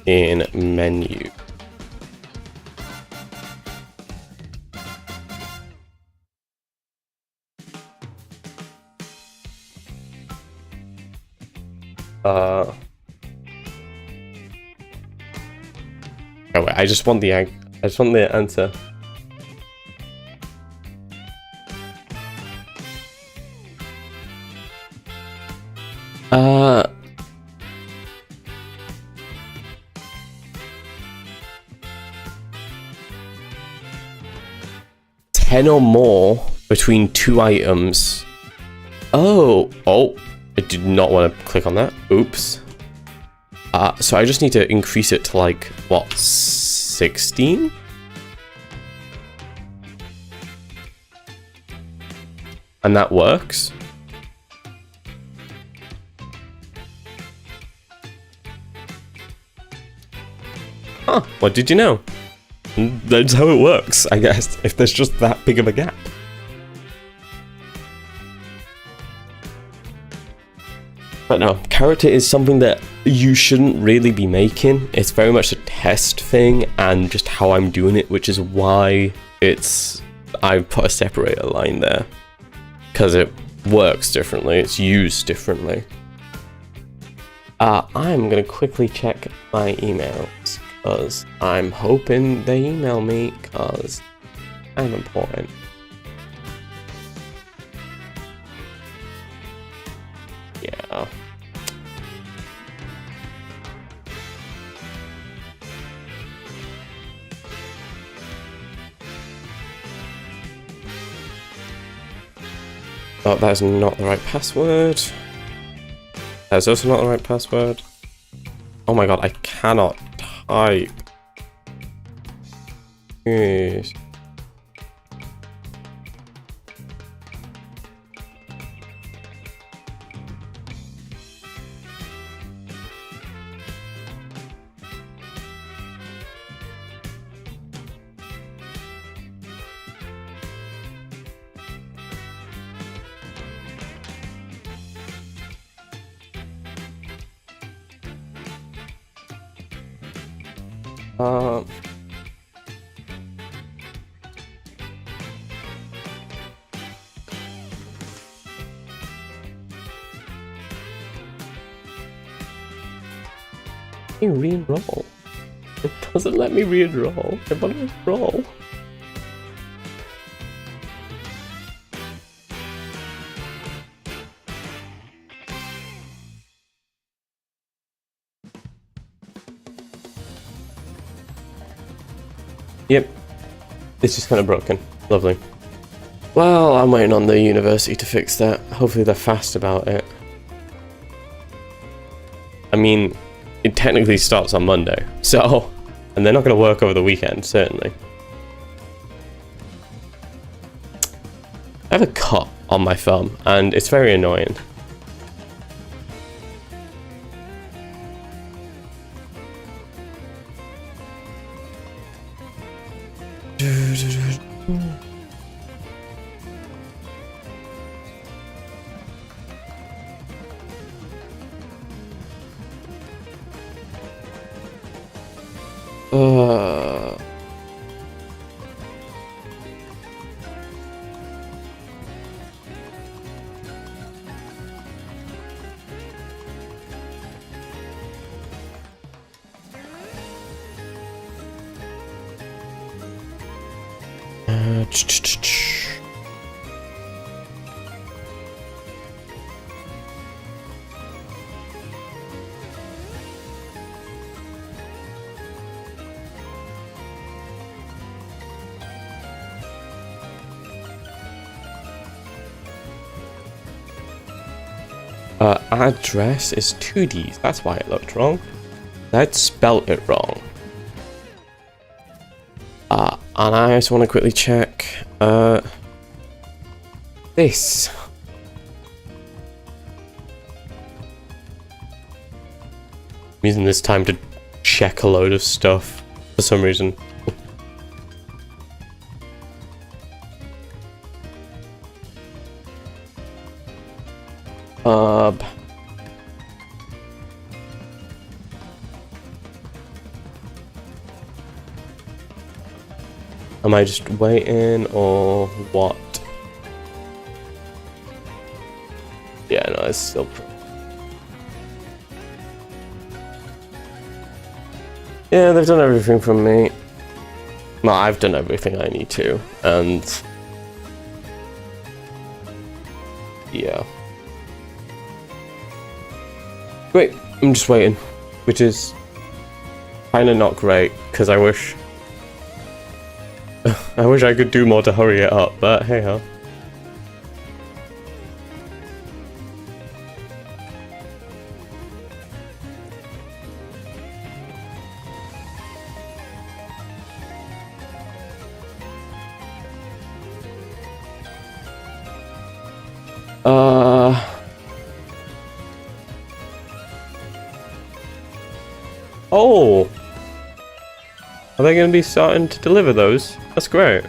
in menu. Oh wait, I just want the answer. Ten or more between 2 items. Oh, I did not want to click on that. Oops. So I just need to increase it to like, what, 16? And that works. Huh, what did you know? That's how it works, I guess, if there's just that big of a gap. But no, character is something that you shouldn't really be making. It's very much a test thing and just how I'm doing it, which is why I put a separator line there. Because it works differently, it's used differently. I'm gonna quickly check my emails, because I'm hoping they email me, because I'm important. Yeah. Oh, that is not the right password. That is also not the right password. Oh my god, I cannot type. Jeez. You re-enroll. It doesn't let me re-enroll. I want to enroll. Yep. It's just kind of broken. Lovely. Well, I'm waiting on the university to fix that. Hopefully they're fast about it. I mean, it technically starts on Monday, so... And they're not going to work over the weekend, certainly. I have a cut on my thumb, and it's very annoying. Address is 2Ds, that's why it looked wrong. I'd spelt it wrong. And I just want to quickly check, this. I'm using this time to check a load of stuff for some reason. Am I just waiting or what? Yeah, no, it's still yeah, they've done everything from me. Well, I've done everything I need to, and yeah. Wait, I'm just waiting, which is kind of not great, because I wish I could do more to hurry it up, but hey ho. Oh! Are they going to be starting to deliver those? That's great.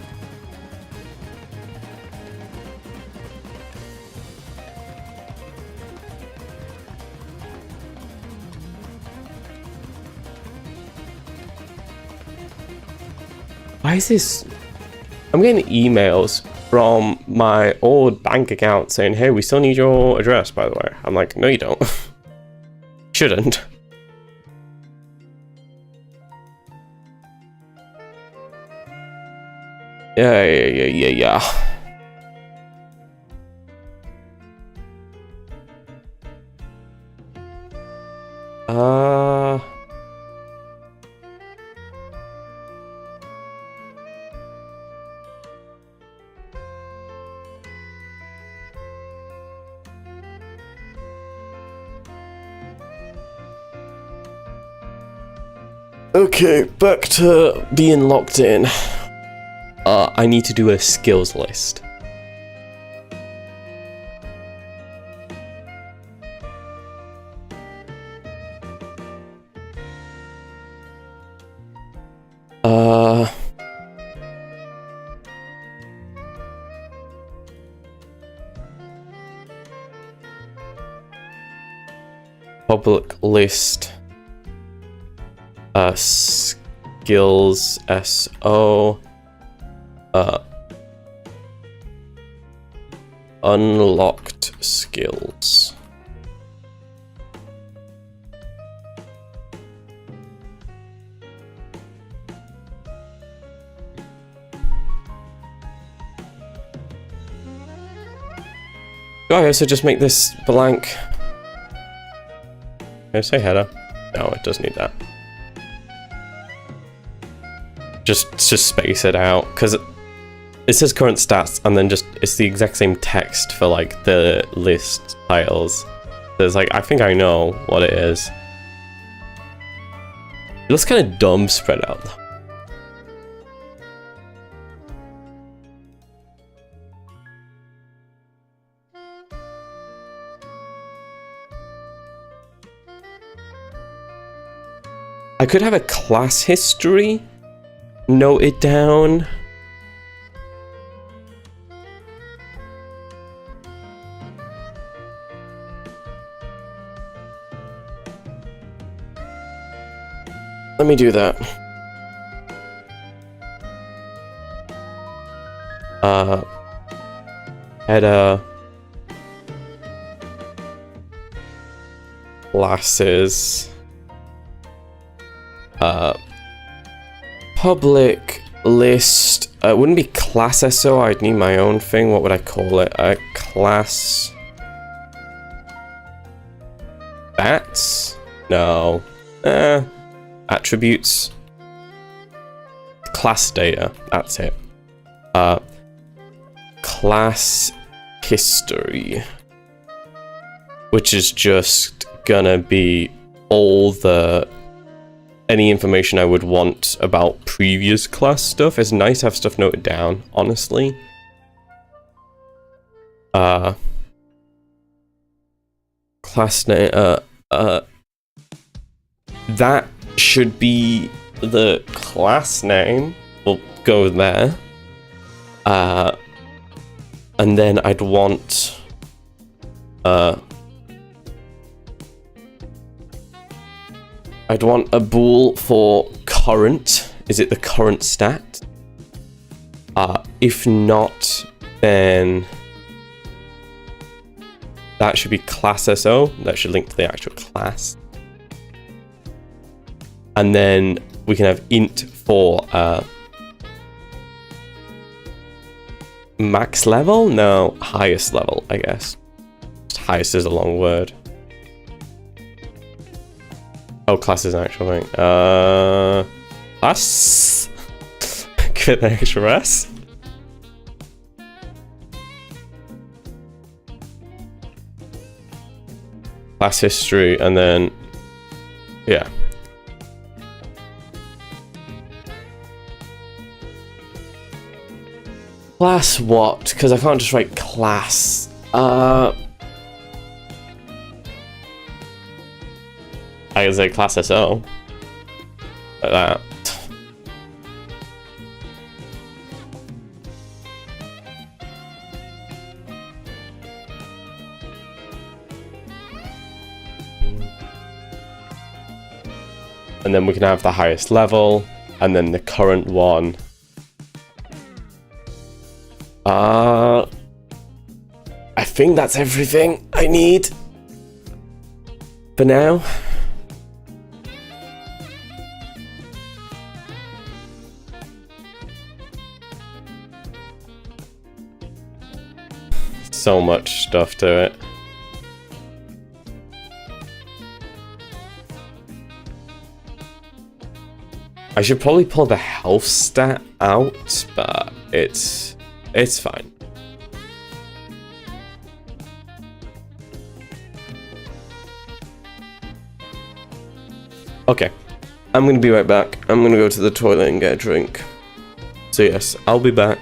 Why is this? I'm getting emails from my old bank account saying, hey, we still need your address, by the way. I'm like, no, you don't. Shouldn't. Yeah. Okay, back to being locked in. I need to do a skills list. Public list. Skills SO. Unlocked skills. Okay, so just make this blank. Can I say header? No, it doesn't need that. Just space it out, because it says current stats, and then just it's the exact same text for like the list titles. There's like, I think I know what it is. It looks kind of dumb spread out though. I could have a class history noted down. Let me do that. Header. Classes. Public list. It wouldn't be class SO, I'd need my own thing. What would I call it? Class. Stats? No. Attributes. Class data. That's it. Class history. Which is just gonna be all the any information I would want about previous class stuff. It's nice to have stuff noted down, honestly. Class name, that should be the class name. We'll go there. And then I'd want, I'd want a bool for current. Is it the current stat? If not, then that should be class SO. That should link to the actual class. And then we can have int for max level? No, highest level, I guess. Just highest is a long word. Oh, class is an actual thing. Class? Give it an extra S. Class history, and then, yeah. Class what? Because I can't just write class. I can say class SO. Like that. And then we can have the highest level, and then the current one I think that's everything I need for now. So much stuff to it. I should probably pull the health stat out, but it's fine. Okay, I'm gonna be right back. I'm gonna go to the toilet and get a drink. So yes, I'll be back.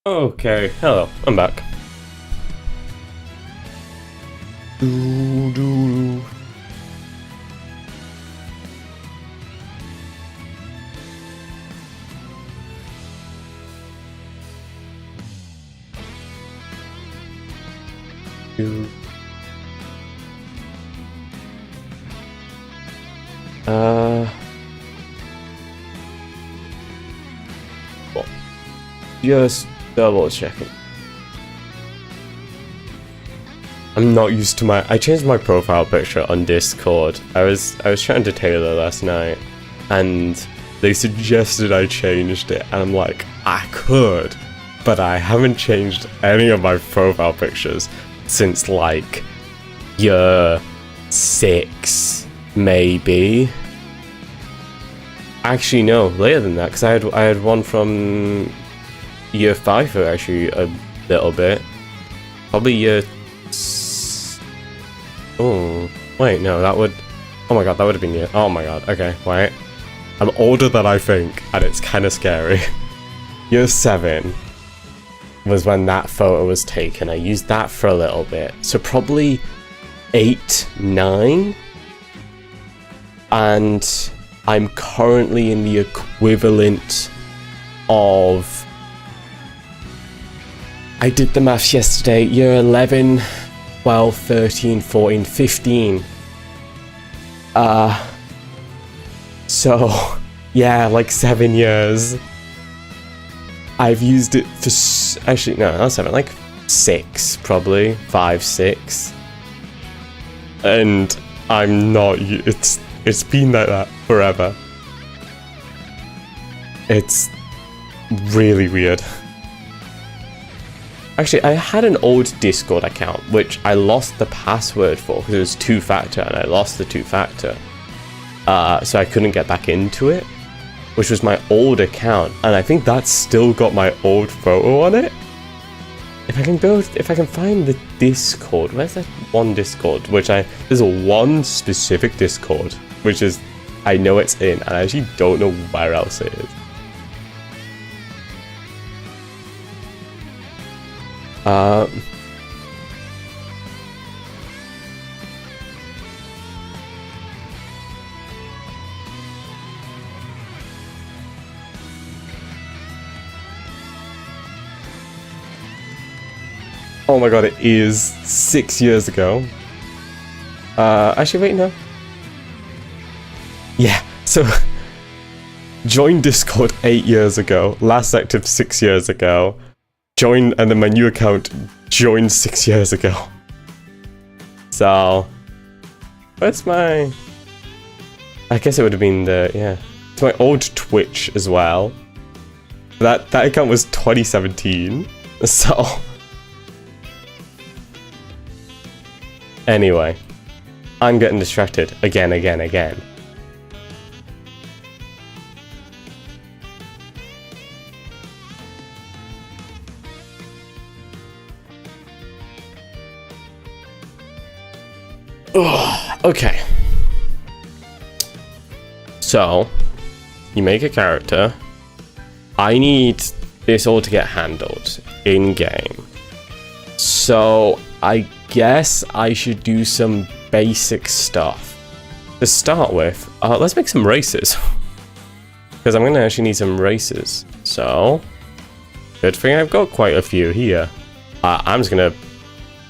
Okay, hello, I'm back. Doo doo. Just double checking. I'm not used to I changed my profile picture on Discord. I was chatting to Taylor last night and they suggested I changed it and I'm like, I could, but I haven't changed any of my profile pictures since like year 6 maybe. Actually no, later than that, because I had one from year 5 for actually a little bit. Probably year... Oh, wait, no, that would... Oh my god, that would have been year... Oh my god, okay, wait. I'm older than I think, and it's kind of scary. Year 7 was when that photo was taken. I used that for a little bit. So probably 8, 9. And I'm currently in the equivalent of... I did the maths yesterday. Year 11, 12, 13, 14, 15. So, yeah, like 7 years. I've used it for... Actually, no, not 7. Like 6, probably. 5, 6. And I'm not... It's been like that forever. It's really weird. Actually, I had an old Discord account, which I lost the password for because it was 2-factor, and I lost the 2-factor. So I couldn't get back into it, which was my old account, and I think that's still got my old photo on it. If I can find the Discord, where's that one Discord? There's one specific Discord, which is, I know it's in, and I actually don't know where else it is. Oh my god, it is 6 years ago. Actually, wait, no. Yeah, so joined Discord 8 years ago, last active 6 years ago. Joined, and then my new account joined 6 years ago. So, where's my... I guess it would have been it's my old Twitch as well. That account was 2017, so... Anyway, I'm getting distracted again. Okay. So, you make a character. I need this all to get handled in-game. So, I guess I should do some basic stuff. To start with, let's make some races. Because I'm going to actually need some races. So, good thing I've got quite a few here. I'm just going to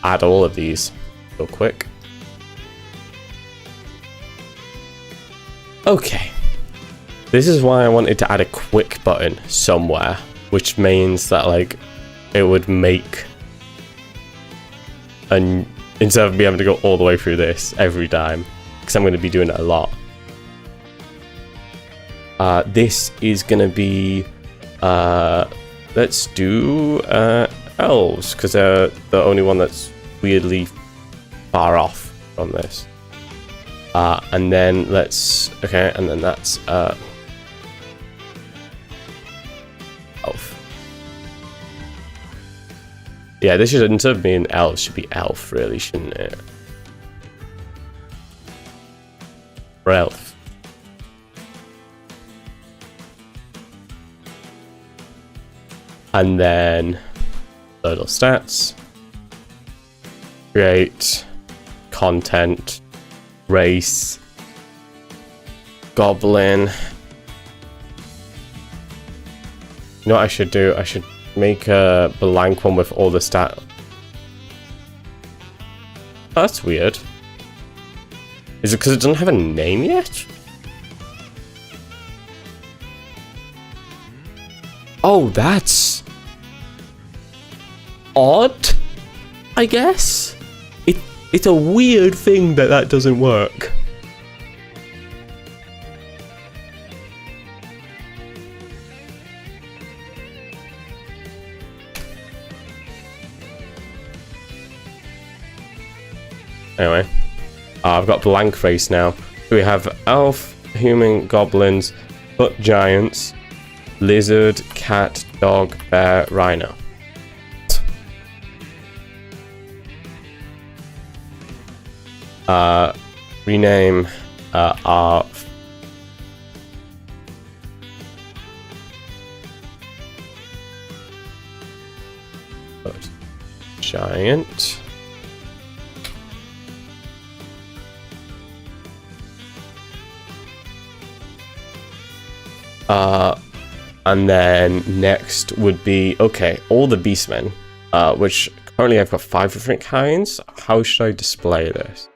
add all of these real quick. Okay, this is why I wanted to add a quick button somewhere, which means that like it would make instead of me having to go all the way through this every time, because I'm going to be doing it a lot. This is going to be let's do elves, because they're the only one that's weirdly far off from this. And then and then that's elf. Yeah, this should, instead of being elf, should be elf, really, shouldn't it? Or elf. And then Total stats. Create. Content. Race. Goblin. You know what I should do? I should make a blank one with all the stats. Oh, that's weird. Is it because it doesn't have a name yet? Oh, that's odd, I guess. It's a weird thing that doesn't work. Anyway, I've got blank race now. We have elf, human, goblins, foot giants, lizard, cat, dog, bear, rhino. Rename our foot giant. And then next would be, okay, all the beastmen, which currently I've got 5 different kinds. How should I display this?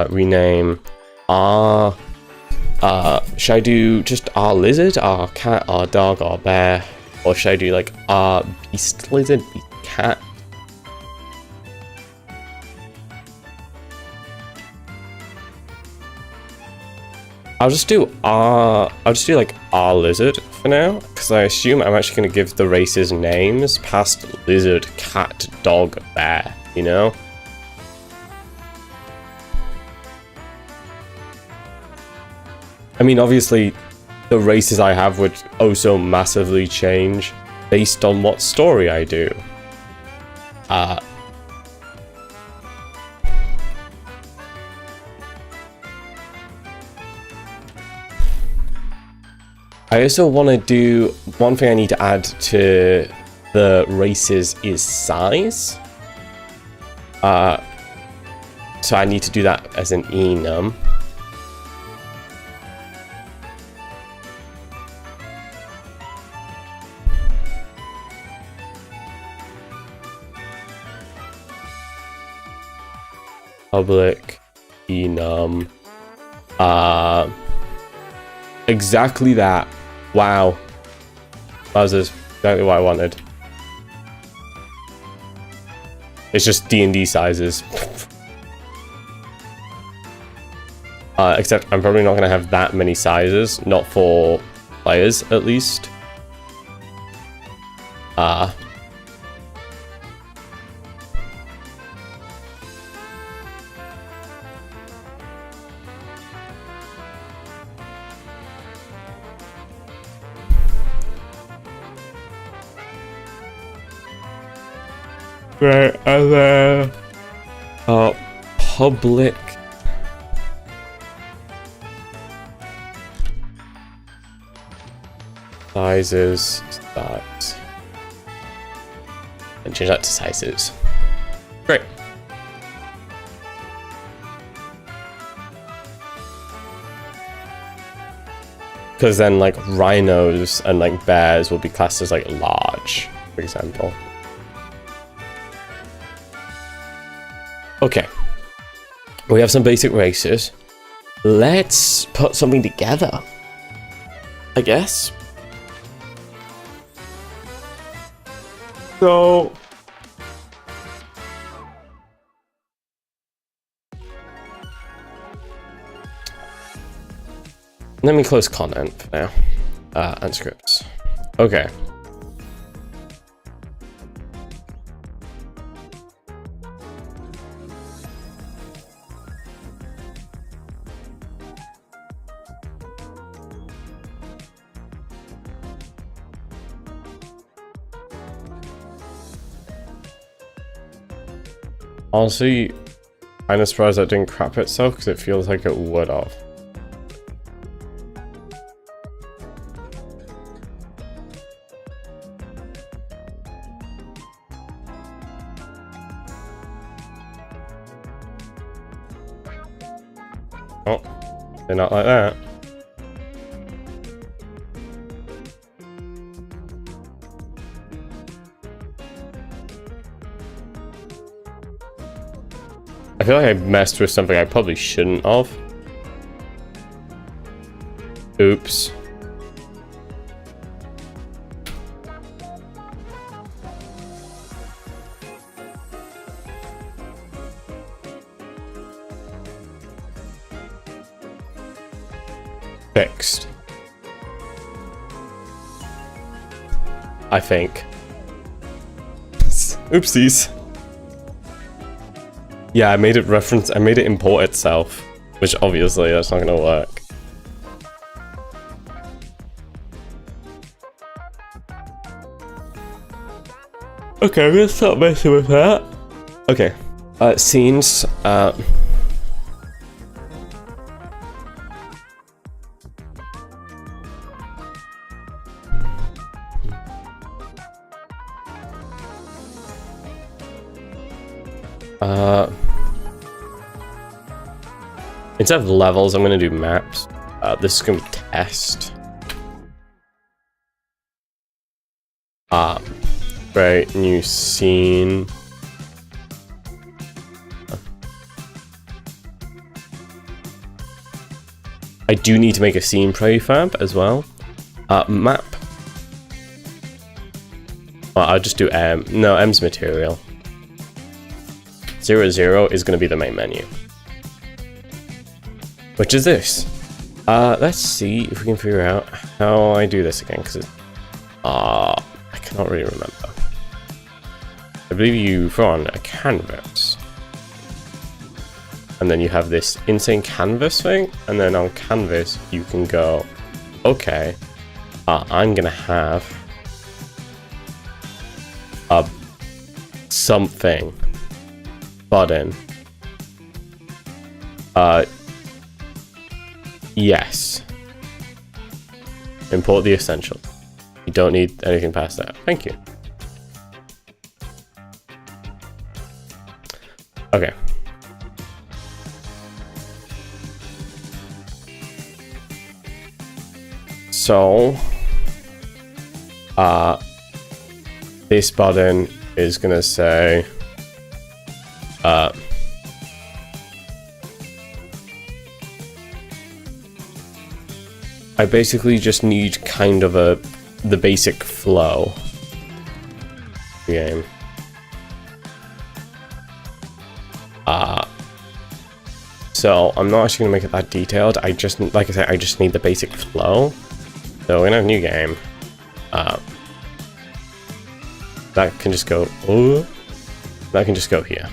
Rename our, should I do just our lizard, our cat, our dog, our bear? Or should I do like our beast lizard, beast cat? I'll just do like our lizard for now, because I assume I'm actually going to give the races names past lizard, cat, dog, bear, you know? I mean, obviously, the races I have would also massively change based on what story I do. I also want to do, one thing I need to add to the races is size. So I need to do that as an enum. Public enum. Exactly that. Wow. That was exactly what I wanted. It's just D&D sizes. Except I'm probably not going to have that many sizes. Not for players, at least. Right, and then public sizes start and change that to sizes. Great. Because then like rhinos and like bears will be classed as like large, for example. Okay, we have some basic races. Let's put something together, I guess. So, let me close content for now, and scripts. Okay. Honestly, kind of surprised that didn't crap itself because it feels like it would have. Oh, they're not like that. I feel like I messed with something I probably shouldn't have. Oops. Fixed. I think. Oopsies. Yeah, I made it import itself, which obviously that's not gonna work. Okay, I'm gonna stop messing with that. Okay. Scenes, instead of levels, I'm gonna do maps. This is gonna be test. Right, new scene. I do need to make a scene prefab as well. Map. Well, I'll just do M. No, M's material. 0 is going to be the main menu. Which is this. Let's see if we can figure out how I do this again, because it's... I cannot really remember. I believe you throw on a canvas. And then you have this insane canvas thing, and then on canvas you can go, okay, I'm gonna have a something button. Yes. Import the essential. You don't need anything past that. Thank you. Okay. So, this button is gonna say, I basically just need kind of the basic flow of the game. So I'm not actually gonna make it that detailed. I just, like I said, I just need the basic flow. So we're gonna have a new game. That can just go, ooh, that can just go here.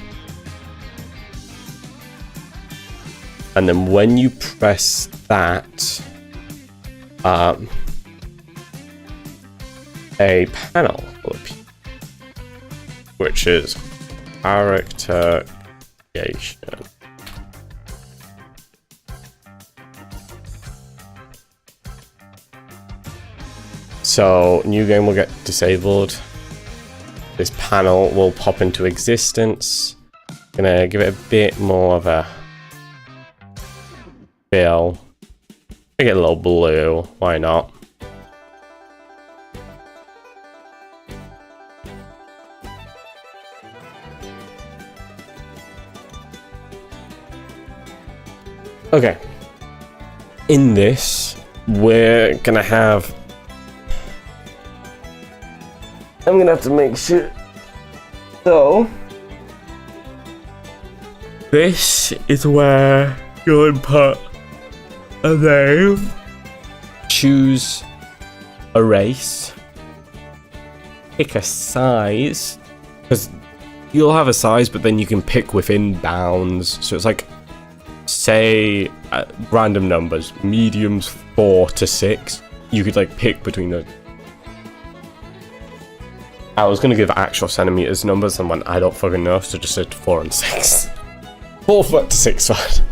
And then when you press that, a panel will appear, which is character creation. So new game will get disabled. This panel will pop into existence. Gonna give it a bit more of a feel. Make it a little blue, why not? Okay. In this, we're gonna have... I'm gonna have to make sure... So... This is where you'll input a name, choose a race, pick a size, because you'll have a size, but then you can pick within bounds. So it's like, say, random numbers, mediums 4 to 6. You could like pick between those. I was gonna give actual centimeters numbers, and when I don't fucking know, so just said 4 and 6. 4 foot to 6 foot.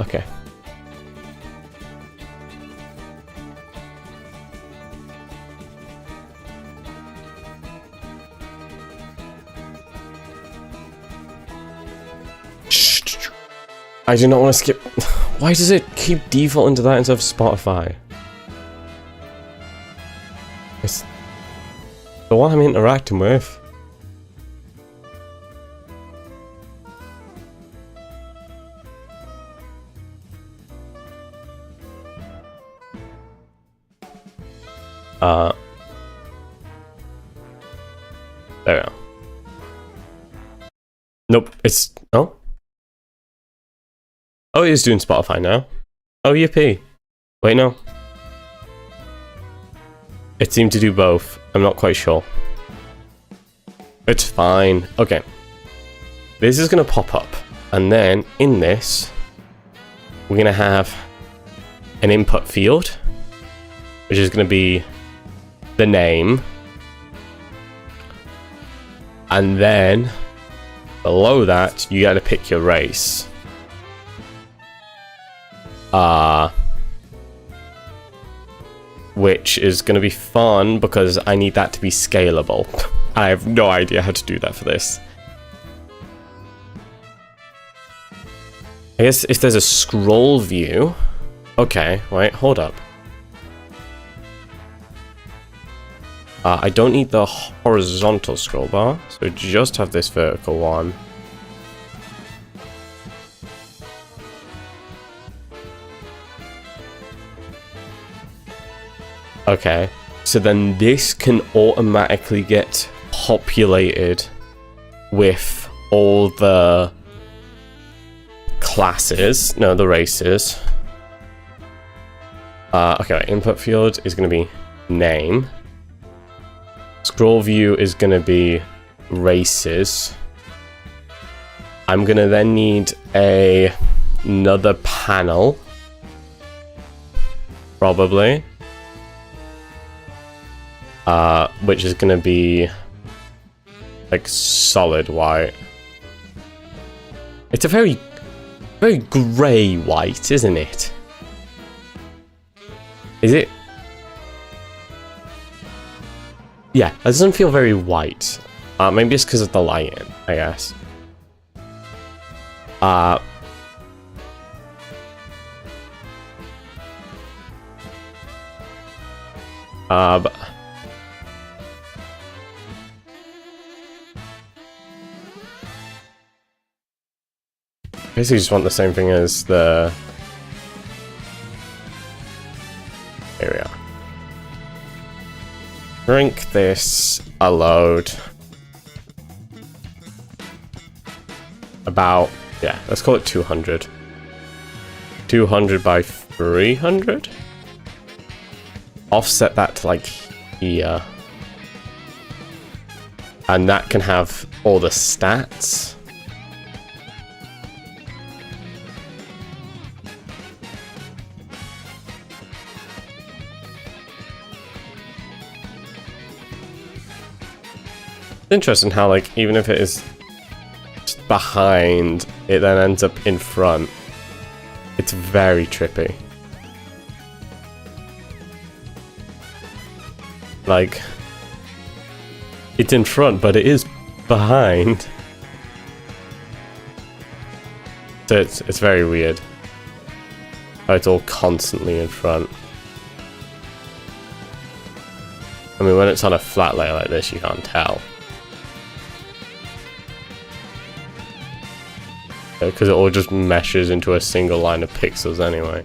Okay. I do not want to skip. Why does it keep defaulting to that instead of Spotify? It's the one I'm interacting with. There we go. Nope, it's... No? Oh, it is doing Spotify now. Oh, yippee. Wait, no. It seemed to do both. I'm not quite sure. It's fine. Okay. This is going to pop up. And then, in this, we're going to have an input field, which is going to be the name. And then, below that, you got to pick your race. Which is going to be fun because I need that to be scalable. I have no idea how to do that for this. I guess if there's a scroll view... Okay, wait, hold up. I don't need the horizontal scroll bar, so just have this vertical one. Okay, so then this can automatically get populated with all the classes, no, the races. Okay, input field is going to be name. Scroll view is going to be races. I'm going to then need another panel, probably. Which is going to be like solid white. It's a very grey white, isn't it? Is it? Yeah, it doesn't feel very white. Maybe it's because of the lighting, I guess. But basically just want the same thing as the... Here we are. Drink this a load. About, yeah, let's call it 200. 200 by 300? Offset that to like here. And that can have all the stats. Interesting how, like, even if it is just behind, it then ends up in front. It's very trippy. Like, it's in front, but it is behind. So it's very weird. How it's all constantly in front. I mean, when it's on a flat layer like this, you can't tell. Because it all just meshes into a single line of pixels anyway.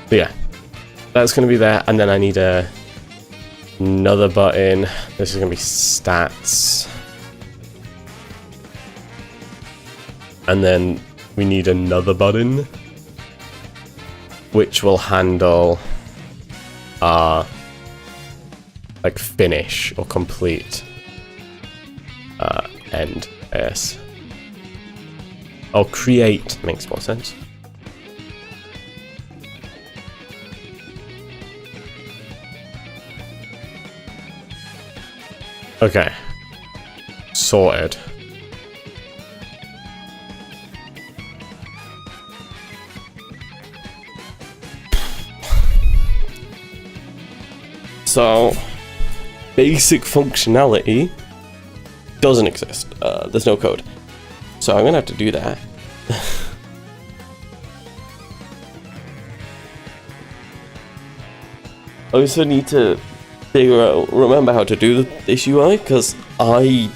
But yeah, that's going to be there, and then I need another button. This is going to be stats. And then we need another button, which will handle like finish or complete end, yes. Or create makes more sense. Okay. Sorted. So, basic functionality doesn't exist. There's no code. So I'm gonna have to do that. I also need to remember how to do this UI, because I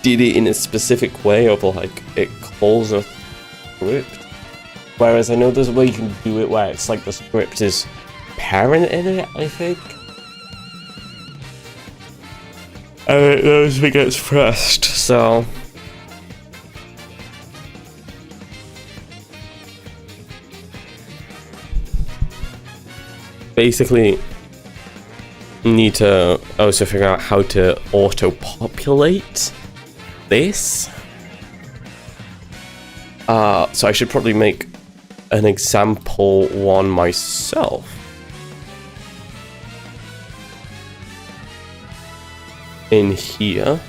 did it in a specific way of like, it calls a script. Whereas I know there's a way you can do it where it's like the script is parent in it, I think. And it knows if it gets pressed, so. Basically, need to also figure out how to auto-populate this. So I should probably make an example one myself. In here.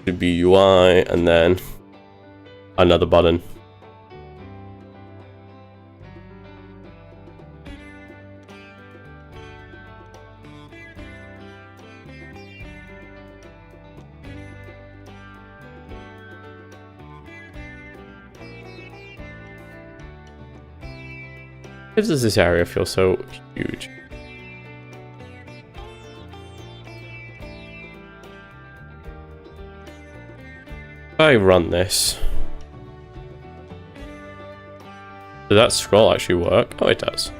Should be UI and then another button. Why does this area feel so huge? If I run this, does that scroll actually work? Oh, it does.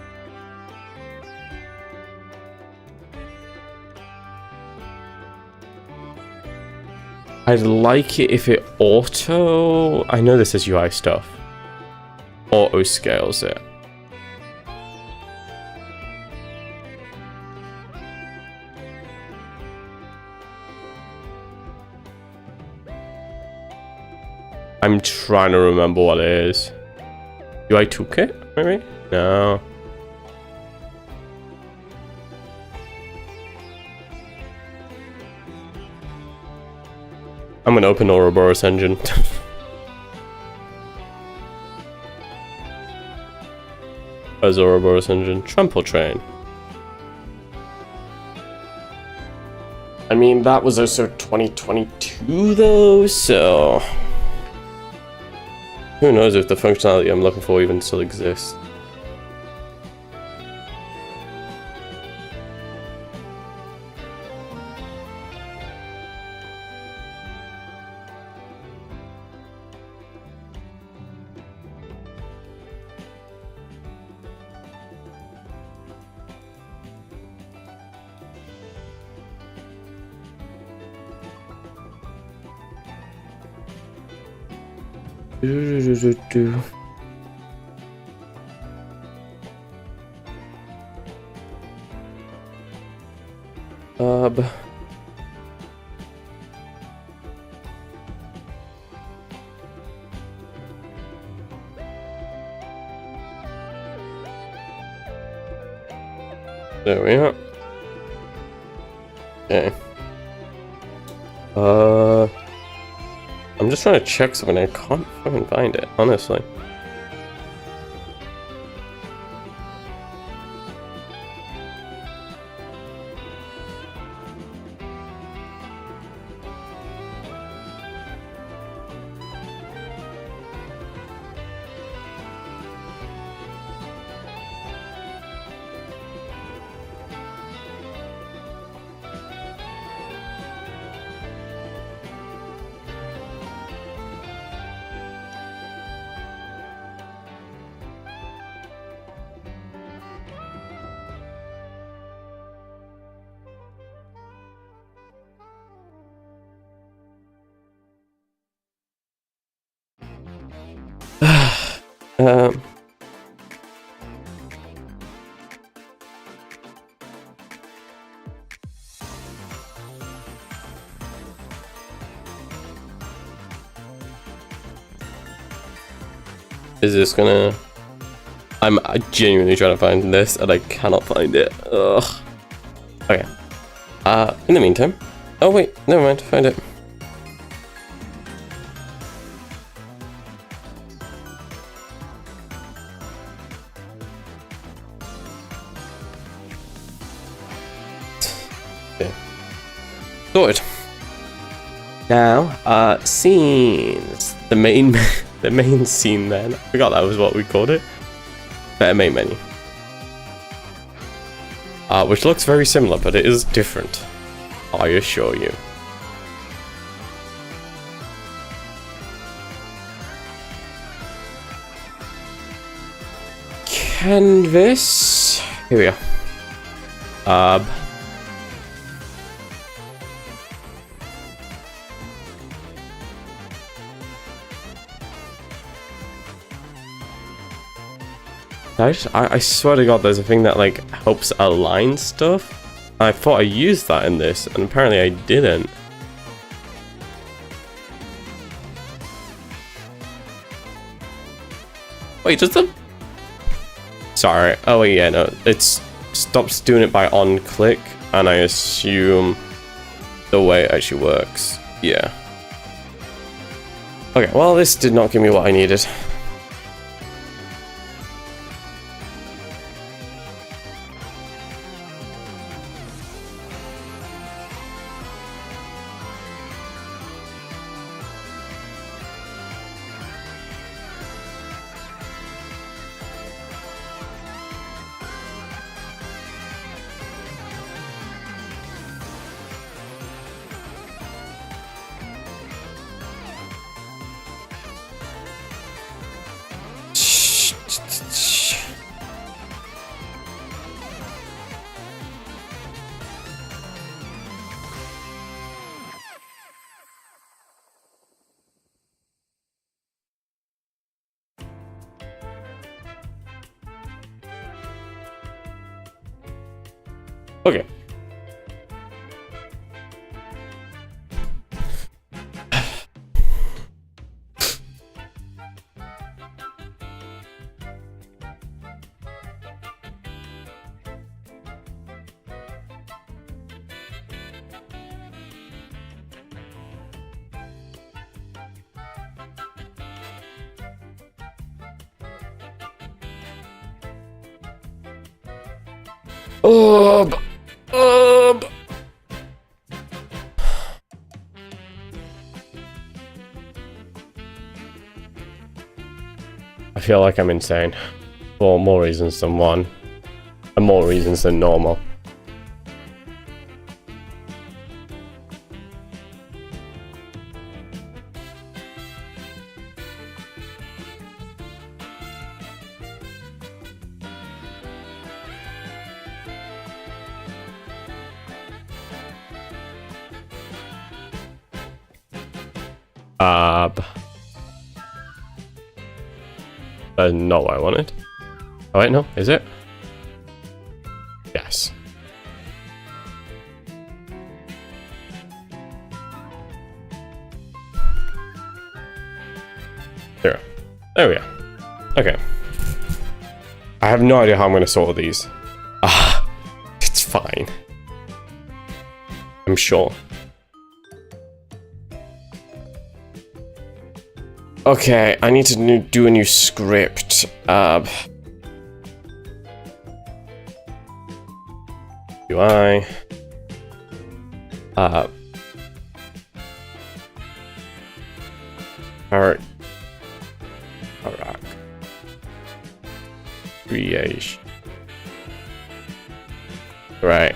I'd like it if it auto... I know this is UI stuff. Auto scales it. I'm trying to remember what it is. UI toolkit, maybe? No. I'm gonna open Ouroboros engine. Where's Ouroboros engine? Trample train. I mean, that was also 2022 though, so... who knows if the functionality I'm looking for even still exists. There we are. Okay. I'm just trying to check something. I can't fucking find it, honestly. Is this gonna... I'm genuinely trying to find this and I cannot find it. Ugh. Okay. In the meantime... Oh wait, never mind, find it. Okay. Sorted. Now, scenes. The main the main scene then. I forgot that was what we called it. Better main menu. Which looks very similar, but it is different. I assure you. Canvas. Here we are. I swear to God, there's a thing that like helps align stuff. I thought I used that in this, and apparently I didn't. Wait, does the... Sorry. Oh wait, yeah, no. It stops doing it by on click, and I assume the way it actually works. Yeah. Okay, well, this did not give me what I needed. Okay. I feel like I'm insane. For more reasons than one. And more reasons than normal. That's not what I wanted. Oh wait, no, is it? Yes. There we are. Okay. I have no idea how I'm going to sort these. It's fine. I'm sure. Okay, I need to do a new script. UI. Alright. Creation. Right.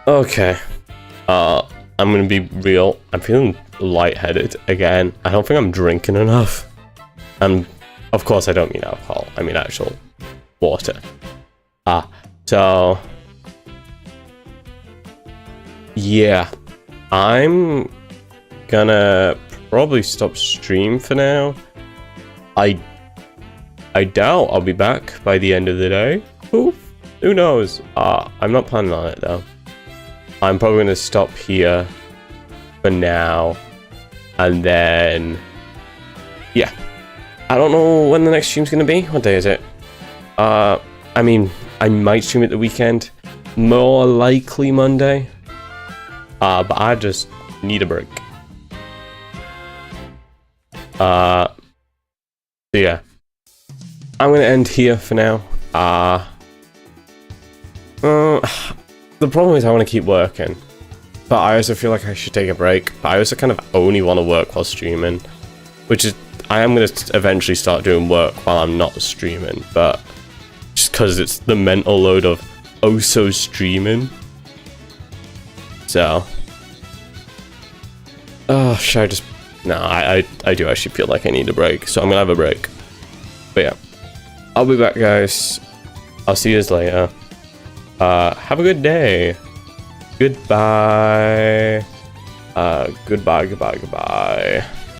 Okay. I'm gonna be real. I'm feeling lightheaded again. I don't think I'm drinking enough. And of course I don't mean alcohol. I mean actual water. So yeah. I'm gonna probably stop stream for now. I doubt I'll be back by the end of the day. Oof, who knows? I'm not planning on it though. I'm probably going to stop here for now. And then, yeah. I don't know when the next stream's going to be. What day is it? I mean, I might stream it the weekend. More likely Monday. But I just need a break. So yeah. I'm going to end here for now. The problem is I want to keep working. But I also feel like I should take a break. But I also kind of only want to work while streaming. Which is, I am going to eventually start doing work while I'm not streaming. But just because it's the mental load of also streaming. So. Oh, should I just... No, I do actually feel like I need a break. So I'm going to have a break. But yeah. I'll be back, guys. I'll see you later. Have a good day. Goodbye. Goodbye.